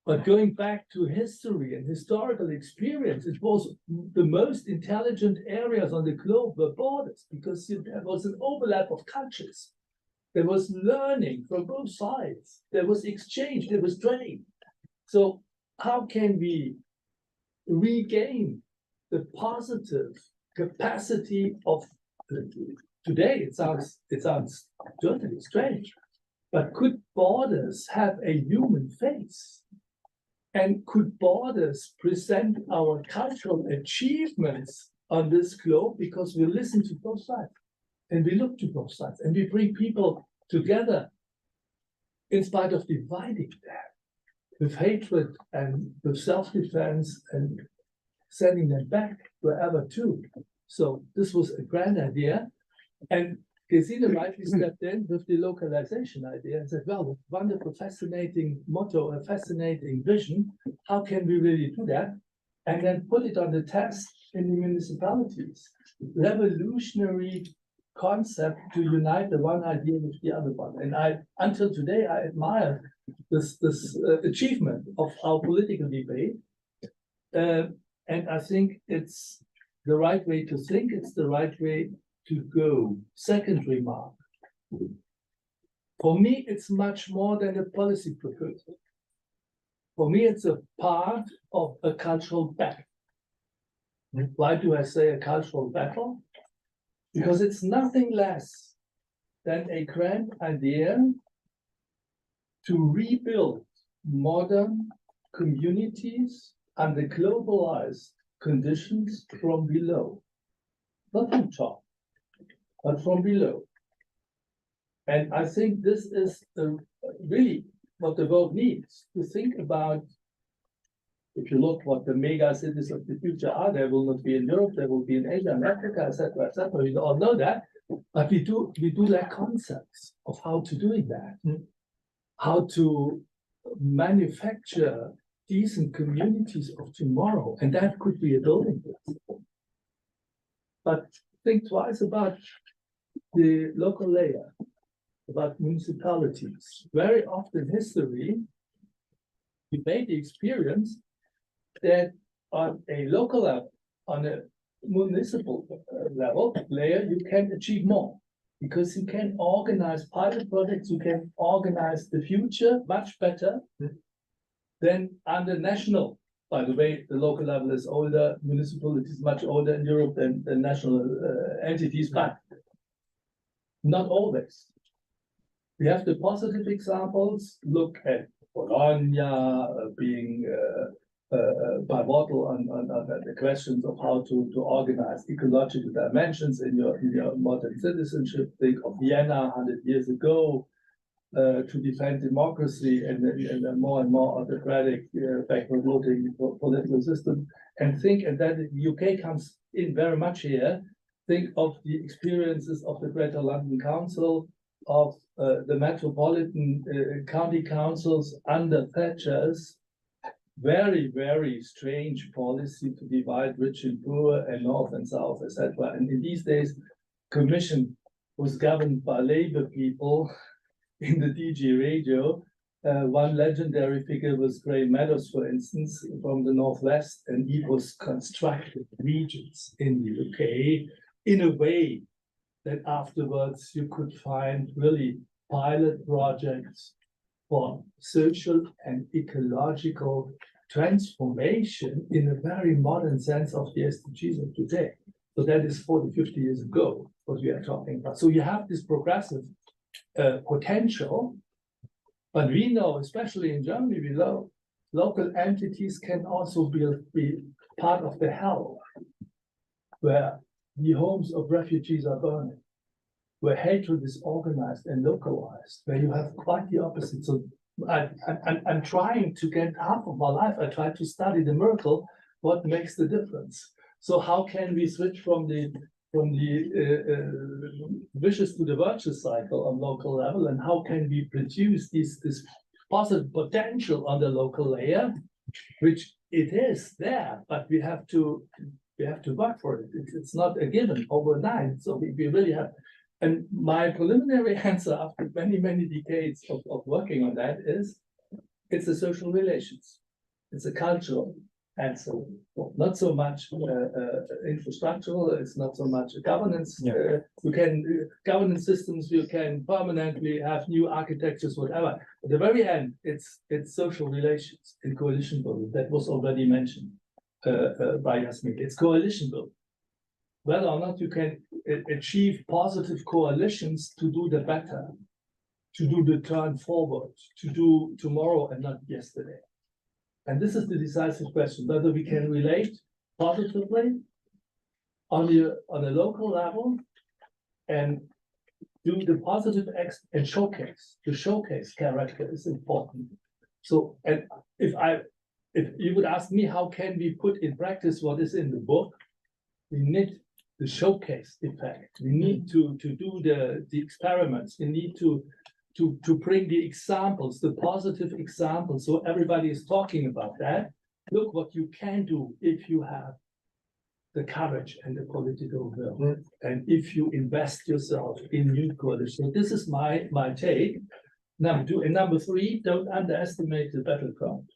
But going back to history and historical experience, it was the most intelligent areas on the globe were borders, because there was an overlap of cultures. There was learning from both sides. There was exchange, there was trade. So how can we regain the positive capacity of today? It sounds totally strange, but could borders have a human face? And could borders present our cultural achievements on this globe? Because we listen to both sides and we look to both sides and we bring people together in spite of dividing them with hatred and with self-defense and sending them back wherever to. So this was a grand idea. And Gesine rightly stepped in with the localization idea and said, well, a wonderful, fascinating motto, a fascinating vision. How can we really do that? And then put it on the test in the municipalities. Revolutionary concept to unite the one idea with the other one. And until today, I admire this achievement of our political debate. And I think it's the right way to think, it's the right way to go. Second remark. For me, it's much more than a policy proposal. For me, it's a part of a cultural battle. Why do I say a cultural battle? Because it's nothing less than a grand idea to rebuild modern communities under globalized conditions from below. Not from top, but from below. And I think this is really what the world needs, to think about. If you look what the mega cities of the future are, there will not be in Europe, there will be in Asia and Africa, etc., etc. We all know that, but we do lack concepts of how to do that, how to manufacture decent communities of tomorrow, and that could be a building block. But think twice about the local layer, about municipalities. Very often in history, we made the experience that on a local level, on a municipal level layer, you can achieve more because you can organize pilot projects, you can organize the future much better than under national. By the way, the local level is older, municipality is much older in Europe than national entities, but not always. We have the positive examples. Look at Bologna being pivotal on the questions of how to organize ecological dimensions in your modern citizenship. Think of Vienna 100 years ago to defend democracy and a more and more autocratic backward-looking political system. And that the UK comes in very much here. Think of the experiences of the Greater London Council, of the metropolitan county councils under Thatcher's very, very strange policy to divide rich and poor and north and south, etc. And in these days, commission was governed by Labour people in the DG radio. One legendary figure was Graham Meadows, for instance, from the Northwest, and he was constructed regions in the UK in a way that afterwards you could find really pilot projects for social and ecological transformation in a very modern sense of the SDGs of today. So that is 40, 50 years ago, what we are talking about. So you have this progressive potential, but we know, especially in Germany, we know local entities can also be part of the hell, where the homes of refugees are burning, where hatred is organized and localized, where you have quite the opposite. So I'm trying to get half of my life, I try to study the miracle, what makes the difference. So how can we switch from the vicious to the virtuous cycle on local level, and how can we produce this positive potential on the local layer, which it is there, but we have to work for it. It's not a given overnight. So we really have. And my preliminary answer after many, many decades of working on that is, it's a social relations. It's a cultural answer, not so much infrastructural. It's not so much governance. Yeah. Governance systems, you can permanently have new architectures, whatever. At the very end, it's social relations in coalition building. That was already mentioned by Gesine. It's coalition building. Whether or not you can achieve positive coalitions to do the better, to do the turn forward, to do tomorrow and not yesterday. And this is the decisive question, whether we can relate positively on a local level and do the positive and showcase. The showcase character is important. So, and if you would ask me, how can we put in practice what is in the book? We need the showcase effect. We need to do the experiments. We need to bring the examples, the positive examples. So everybody is talking about that. Look what you can do if you have the courage and the political will, and if you invest yourself in new coalitions. So this is my take. Number two, and number three, don't underestimate the battleground.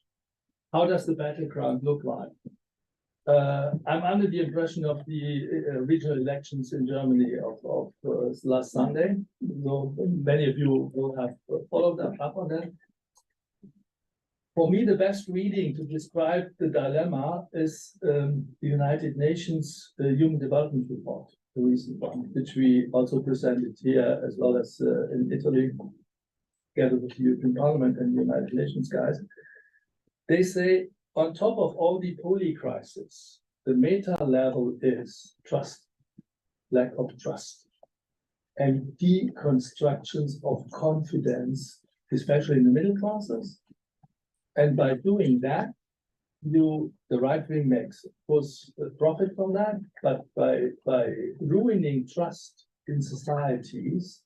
How does the battleground look like? I'm under the impression of the regional elections in Germany of last Sunday. So many of you will have followed up on that. For me, the best reading to describe the dilemma is the United Nations Human Development Report, the recent one, which we also presented here as well as in Italy, together with the European Parliament and the United Nations guys. They say, on top of all the poly crisis, the meta level is trust, lack of trust, and deconstructions of confidence, especially in the middle classes. And by doing that, the right wing makes, of course, profit from that, but by ruining trust in societies,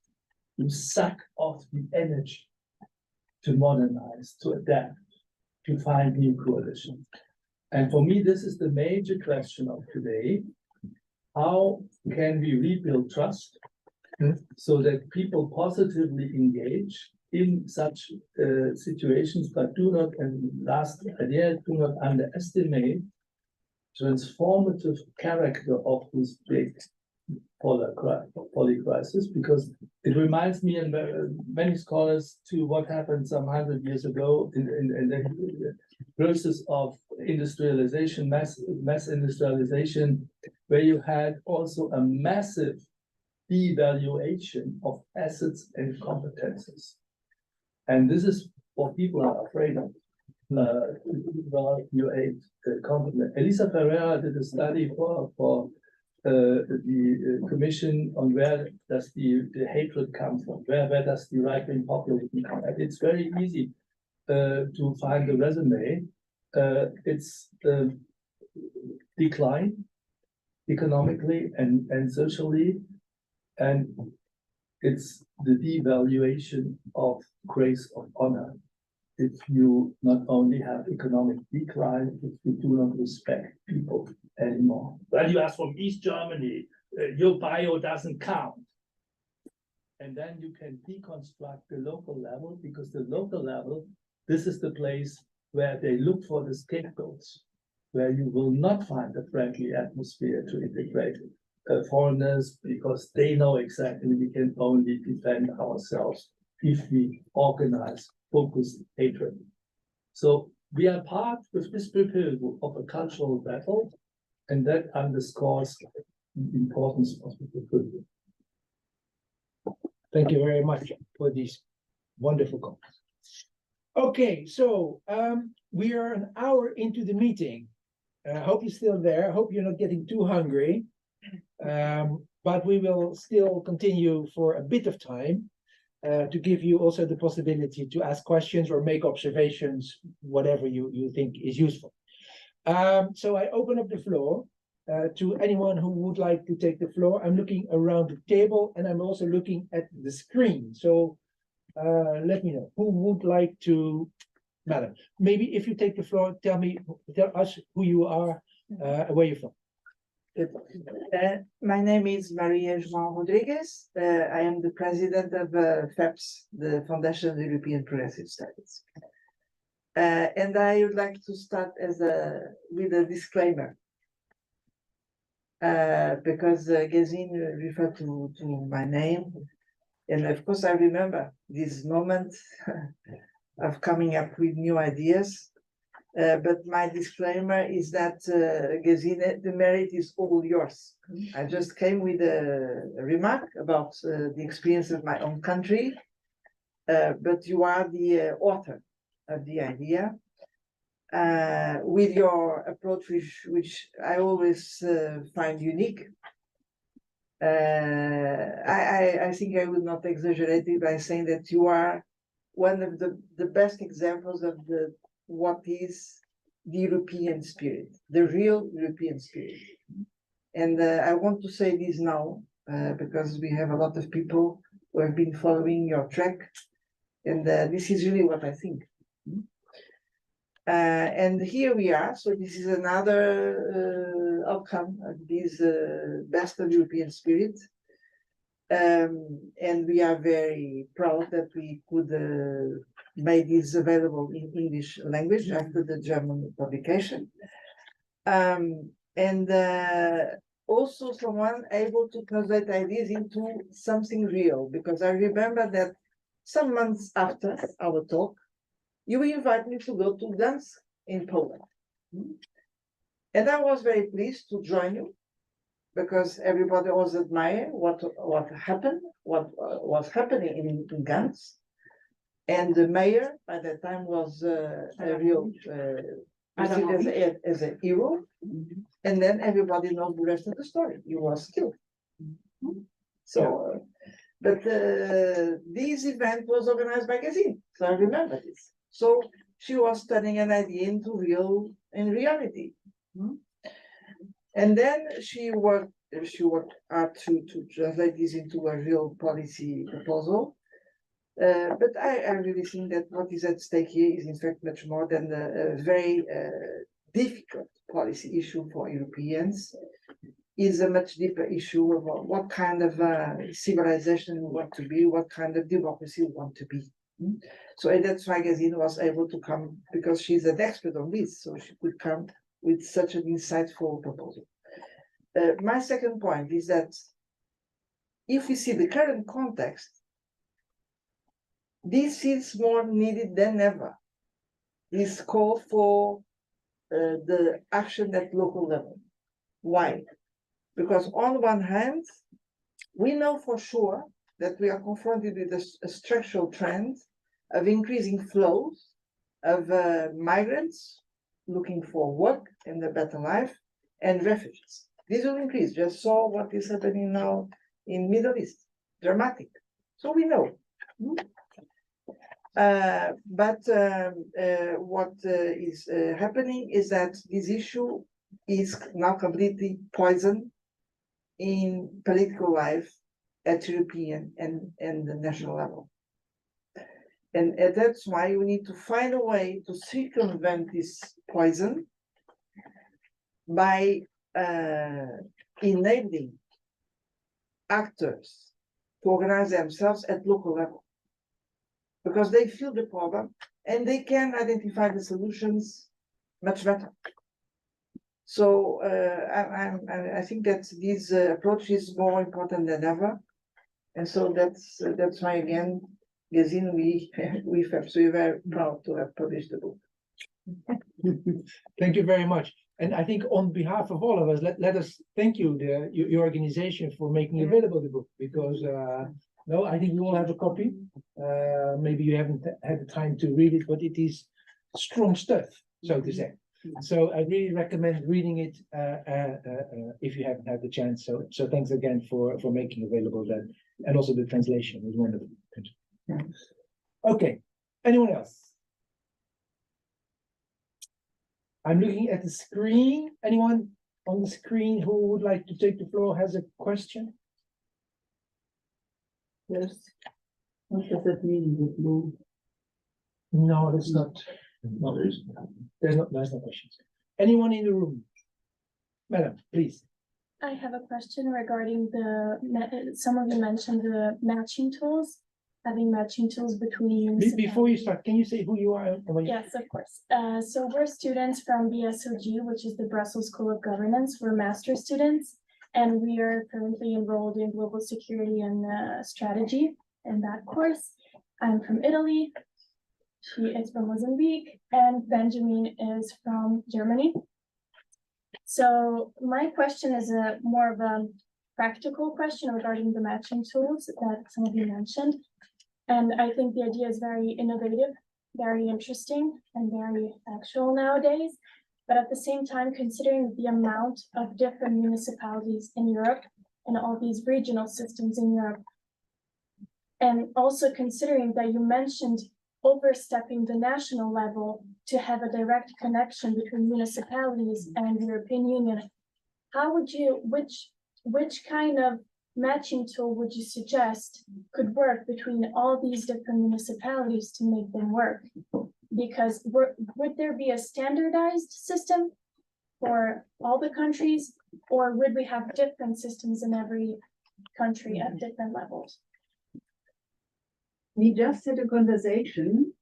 you suck off the energy to modernize, to adapt, to find new coalitions. And for me, this is the major question of today. How can we rebuild trust so that people positively engage in such situations, but do not, and last idea, do not underestimate transformative character of this big poly crisis, because it reminds me and many scholars to what happened some 100 years ago in the process of industrialization, mass industrialization, where you had also a massive devaluation of assets and competences. And this is what people are afraid of. Evaluate competence. Elisa Ferreira did a study for the commission on where does the hatred come from, where does the right-wing populism come from. It's very easy to find the resume. It's decline economically and socially, and it's the devaluation of grace of honor. If you not only have economic decline, if you do not respect people anymore. Well, you ask from East Germany, your bio doesn't count. And then you can deconstruct the local level, because the local level, this is the place where they look for the scapegoats, where you will not find a friendly atmosphere to integrate foreigners, because they know exactly we can only defend ourselves if we organize focused hatred. So we are part with this people of a cultural battle, and that underscores the importance of the people. Thank you very much for these wonderful comments. Okay, so we are an hour into the meeting. I hope you're still there. I hope you're not getting too hungry. But we will still continue for a bit of time to give you also the possibility to ask questions or make observations, whatever you think is useful. So I open up the floor to anyone who would like to take the floor. I'm looking around the table and I'm also looking at the screen. So let me know who would like to, madam. Maybe if you take the floor, tell us who you are, where you're from. My name is Maria João Rodrigues. I am the president of FEPS, the Foundation of the European Progressive Studies. And I would like to start with a disclaimer. Because Gesine referred to my name. And of course, I remember this moment of coming up with new ideas. But my disclaimer is that, Gesine, the merit is all yours. I just came with a remark about the experience of my own country, but you are the author of the idea. With your approach, which I always find unique. I think I would not exaggerate it by saying that you are one of the best examples of what is the European spirit, the real European spirit. And I want to say this now, because we have a lot of people who have been following your track, and this is really what I think. And here we are, so this is another outcome of this best of European spirit. And we are very proud that we could make this available in English language after the German publication. And also someone able to translate ideas into something real, because I remember that some months after our talk, you invited me to go to dance in Poland. And I was very pleased to join you, because everybody was admiring what happened, what was happening in Gans. And the mayor by that time was a real perceived as a hero. And then everybody knows the rest of the story. He was killed. So, but this event was organized by Gesine, so I remember this. So she was turning an idea into reality. And then she worked hard to translate this into a real policy proposal. But I really think that what is at stake here is in fact much more than a very difficult policy issue for Europeans. Is a much deeper issue about what kind of civilization we want to be, what kind of democracy we want to be. So and that's why Gesine was able to come, because she's an expert on this, so she could come with such an insightful proposal. My second point is that if we see the current context, this is more needed than ever. This call for the action at local level. Why? Because on one hand, we know for sure that we are confronted with a structural trend of increasing flows of migrants looking for work and a better life, and refugees. This will increase. Just saw what is happening now in Middle East. Dramatic. So we know. But what is happening is that this issue is now completely poisoned in political life at European and the national level. And that's why we need to find a way to circumvent this poison by enabling actors to organize themselves at local level, because they feel the problem and they can identify the solutions much better. So I think that this approach is more important than ever, and so that's why again Gesine, we FEPS, we're very proud to have published the book. Thank you very much. And I think on behalf of all of us, let us thank you, your organization, for making available the book, because no, I think we all have a copy. Maybe you haven't had the time to read it, but it is strong stuff, so to say. So I really recommend reading it if you haven't had the chance. So thanks again for making available that, and also the translation is wonderful. Thank you. Okay, anyone else? I'm looking at the screen. Anyone on the screen who would like to take the floor has a question? Yes. What does that mean with blue? No, that's not. No, there's no questions. Anyone in the room? Madam, please. I have a question regarding some of you mentioned the matching tools, having matching tools between. Before you start, can you say who you are? And what you... Yes, of course. So we're students from BSOG, which is the Brussels School of Governance. We're master's students, and we are currently enrolled in global security and strategy in that course. I'm from Italy. She is from Mozambique, and Benjamin is from Germany. So my question is more of a practical question regarding the matching tools that some of you mentioned. And I think the idea is very innovative, very interesting, and very actual nowadays. But at the same time, considering the amount of different municipalities in Europe and all these regional systems in Europe, and also considering that you mentioned overstepping the national level to have a direct connection between municipalities and the European Union, how would you, which kind of matching tool would you suggest could work between all these different municipalities to make them work? Because would there be a standardized system for all the countries, or would we have different systems in every country at different levels? We just had a conversation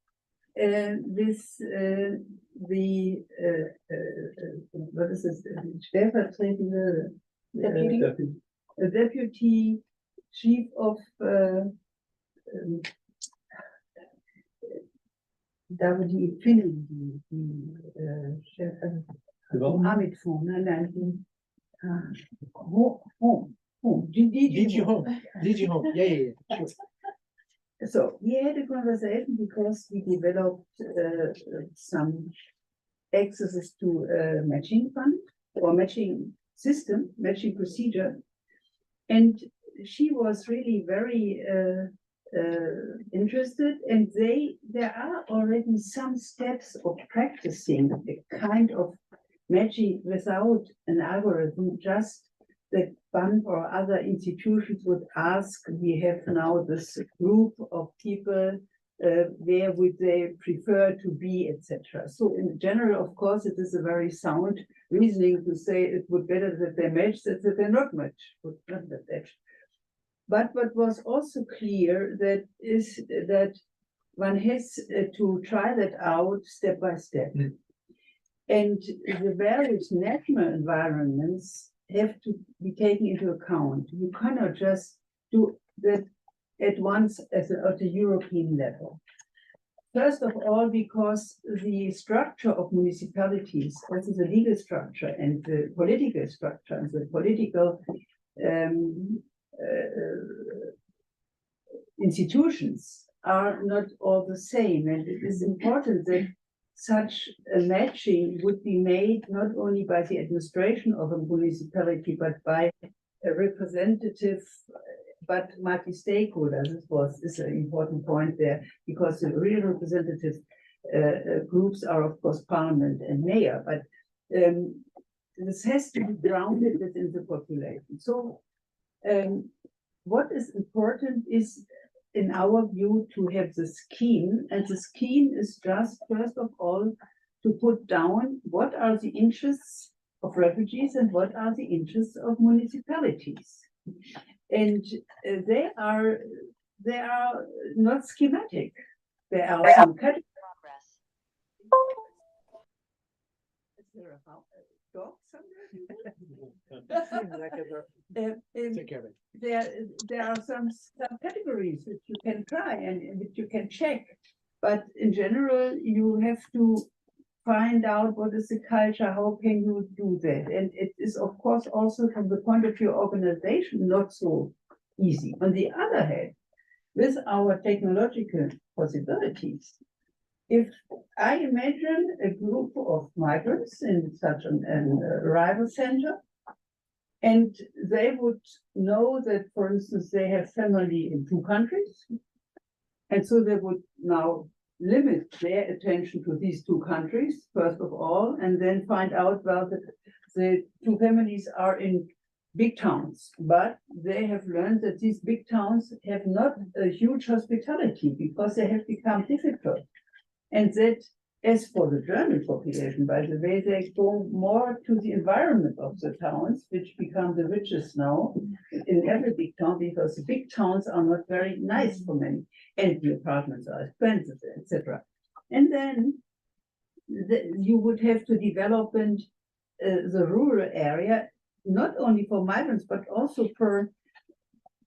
with what is this? Stellvertretende deputy chief of da wo die Finnen, Chef Amit Fon, nein, Did you home? Yeah, sure. So we had a conversation because we developed some accesses to matching fund or matching system, matching procedure. And she was really very interested, and there are already some steps of practicing the kind of matching without an algorithm, just the fund or other institutions would ask, we have now this group of people, where would they prefer to be, etc. So in general, of course, it is a very sound reasoning to say it would better that they match than that they not match. But what was also clear is that one has to try that out step by step. And the various national environments have to be taken into account. You cannot just do that at once at a European level. First of all, because the structure of municipalities, also the legal structure and the political structure and the political institutions are not all the same. And it is important that such a matching would be made not only by the administration of a municipality, but by a representative, but multi-stakeholder. This is an important point there, because the real representative groups are, of course, parliament and mayor, but this has to be grounded within the population. So what is important is, in our view, to have the scheme, and the scheme is just, first of all, to put down what are the interests of refugees and what are the interests of municipalities. And they are not schematic. There are some categories. there a dog somewhere? Take care of it. There are some categories that you can try and that you can check. But in general, you have to find out what is the culture, how can you do that? And it is, of course, also from the point of view of organization, not so easy. On the other hand, with our technological possibilities, if I imagine a group of migrants in such an arrival center, and they would know that, for instance, they have family in 2 countries, and so they would now limit their attention to these 2 countries, first of all, and then find out, well, the 2 families are in big towns, but they have learned that these big towns have not a huge hospitality because they have become difficult. And that, as for the German population, by the way, they go more to the environment of the towns, which become the richest now in every big town, because the big towns are not very nice for many, and the apartments are expensive, etc. And then you would have to develop the rural area, not only for migrants, but also for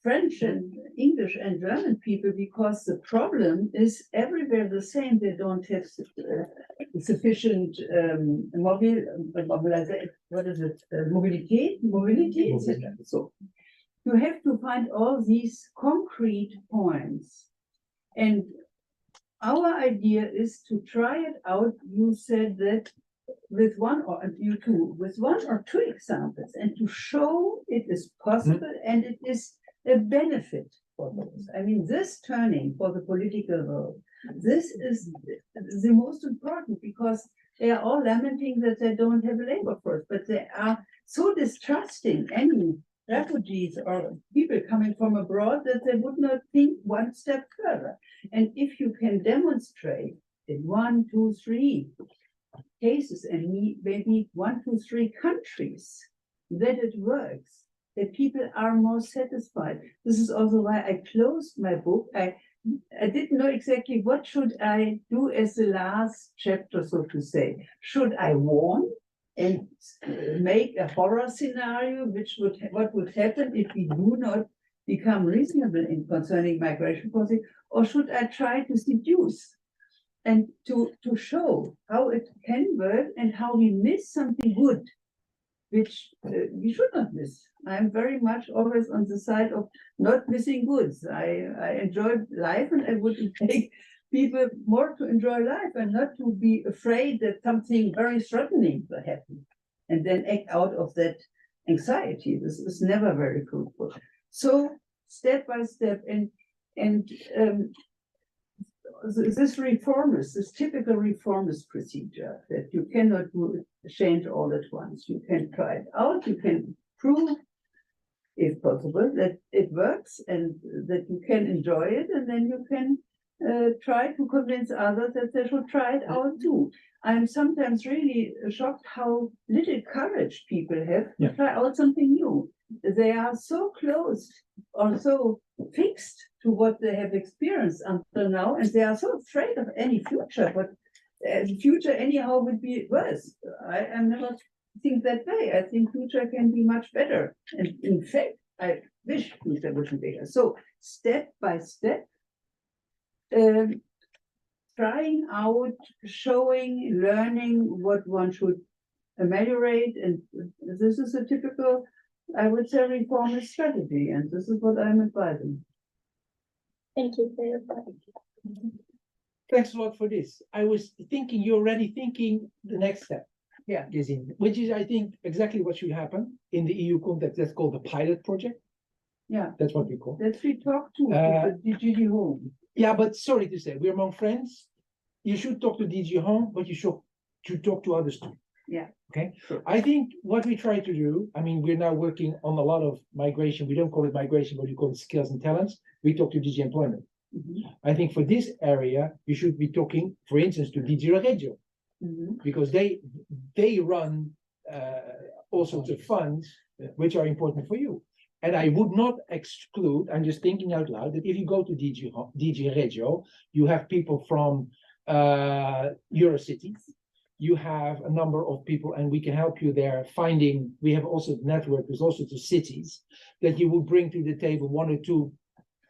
French and English and German people, because the problem is everywhere the same. They don't have sufficient mobility, etc. So you have to find all these concrete points. And our idea is to try it out. You said that with one or two examples, and to show it is possible and it is a benefit for those. I mean, this turning for the political world, this is the most important, because they are all lamenting that they don't have a labor force, but they are so distrusting any refugees or people coming from abroad that they would not think one step further. And if you can demonstrate in 1, 2, 3 cases, and maybe 1, 2, 3 countries, that it works, that people are more satisfied. This is also why I closed my book. I didn't know exactly what should I do as the last chapter, so to say. Should I warn and make a horror scenario, what would happen if we do not become reasonable in concerning migration policy, or should I try to seduce and to show how it can work and how we miss something good, which we should not miss. I'm very much always on the side of not missing goods. I enjoy life, and I would take people more to enjoy life and not to be afraid that something very threatening will happen and then act out of that anxiety. This is never very fruitful. So step by step, and this typical reformist procedure that you cannot change all at once. You can try it out, you can prove, if possible, that it works and that you can enjoy it, and then you can try to convince others that they should try it out too. I'm sometimes really shocked how little courage people have to try out something new. They are so closed or so fixed to what they have experienced until now, and they are so afraid of any future, but the future anyhow would be worse. I never think that way. I think future can be much better. And in fact, I wish future would be better. So step by step, trying out, showing, learning what one should ameliorate. And this is a typical, I would say, reformist strategy. And this is what I'm advising. Thank you for your point. Thanks a lot for this. I was thinking, you're already thinking the next step. Yeah. Gesine, which is, I think, exactly what should happen in the EU context. That's called the pilot project. Yeah. That's what we call. Let's talk to the DG Home. Yeah, but sorry to say, we're among friends. You should talk to DG Home, but you should talk to others too. Yeah. Okay. Sure. I think what we try to do, I mean, we're now working on a lot of migration. We don't call it migration, but we call it skills and talents. We talk to DG Employment. I think for this area, you should be talking, for instance, to DG Regio, because they run all sorts of funds which are important for you. And I would not exclude, I'm just thinking out loud, that if you go to DG Regio, you have people from Eurocities, you have a number of people and we can help you there finding, we have also a network with also to cities that you will bring to the table one or two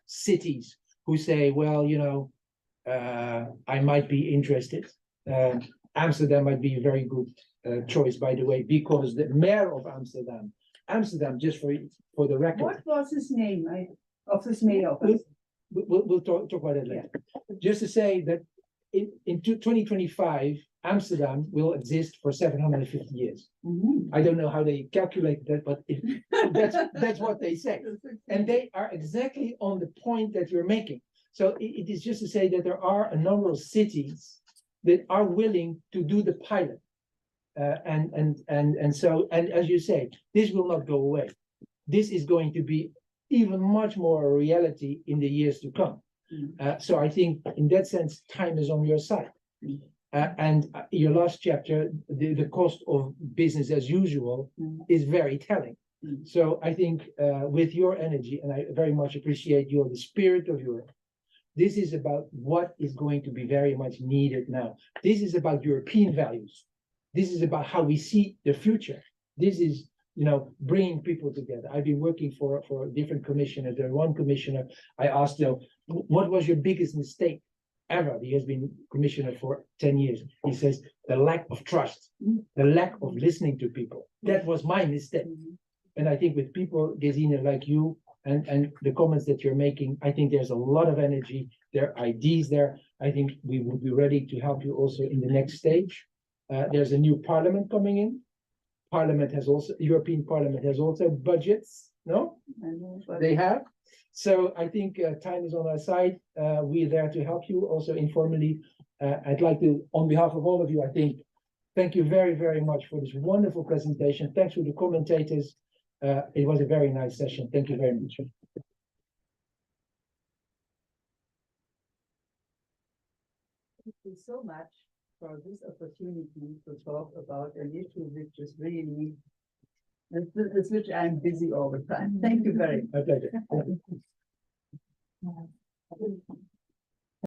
cities who say, well, you know, I might be interested. Amsterdam might be a very good choice, by the way, because the mayor of Amsterdam, just for the record. What was his name? Of this mayor? We'll talk about that later. Just to say that in 2025, Amsterdam will exist for 750 years. Mhm. I don't know how they calculate that, but that's what they say. And they are exactly on the point that you're making. So it is just to say that there are a number of cities that are willing to do the pilot. And as you say, this will not go away. This is going to be even much more a reality in the years to come. So I think in that sense, time is on your side. And your last chapter, the cost of business as usual is very telling. So I think with your energy, and I very much appreciate the spirit of Europe, this is about what is going to be very much needed now. This is about European values. This is about how we see the future. This is, you know, bringing people together. I've been working for different commissioners. There one commissioner, I asked him, what was your biggest mistake ever? He has been commissioner for 10 years. He says, the lack of trust, the lack of listening to people. That was my mistake. And I think with people, Gesine, like you, and the comments that you're making, I think there's a lot of energy, there are ideas there. I think we will be ready to help you also in the next stage. There's a new parliament coming in. European Parliament has also budgets, no? They have. So I think time is on our side. We're there to help you also informally. I'd like to, on behalf of all of you, I think, thank you very, very much for this wonderful presentation. Thanks to the commentators. It was a very nice session. Thank you very much. Thank you so much for this opportunity to talk about an issue which is really, with which I'm busy all the time. Thank you very much. My pleasure.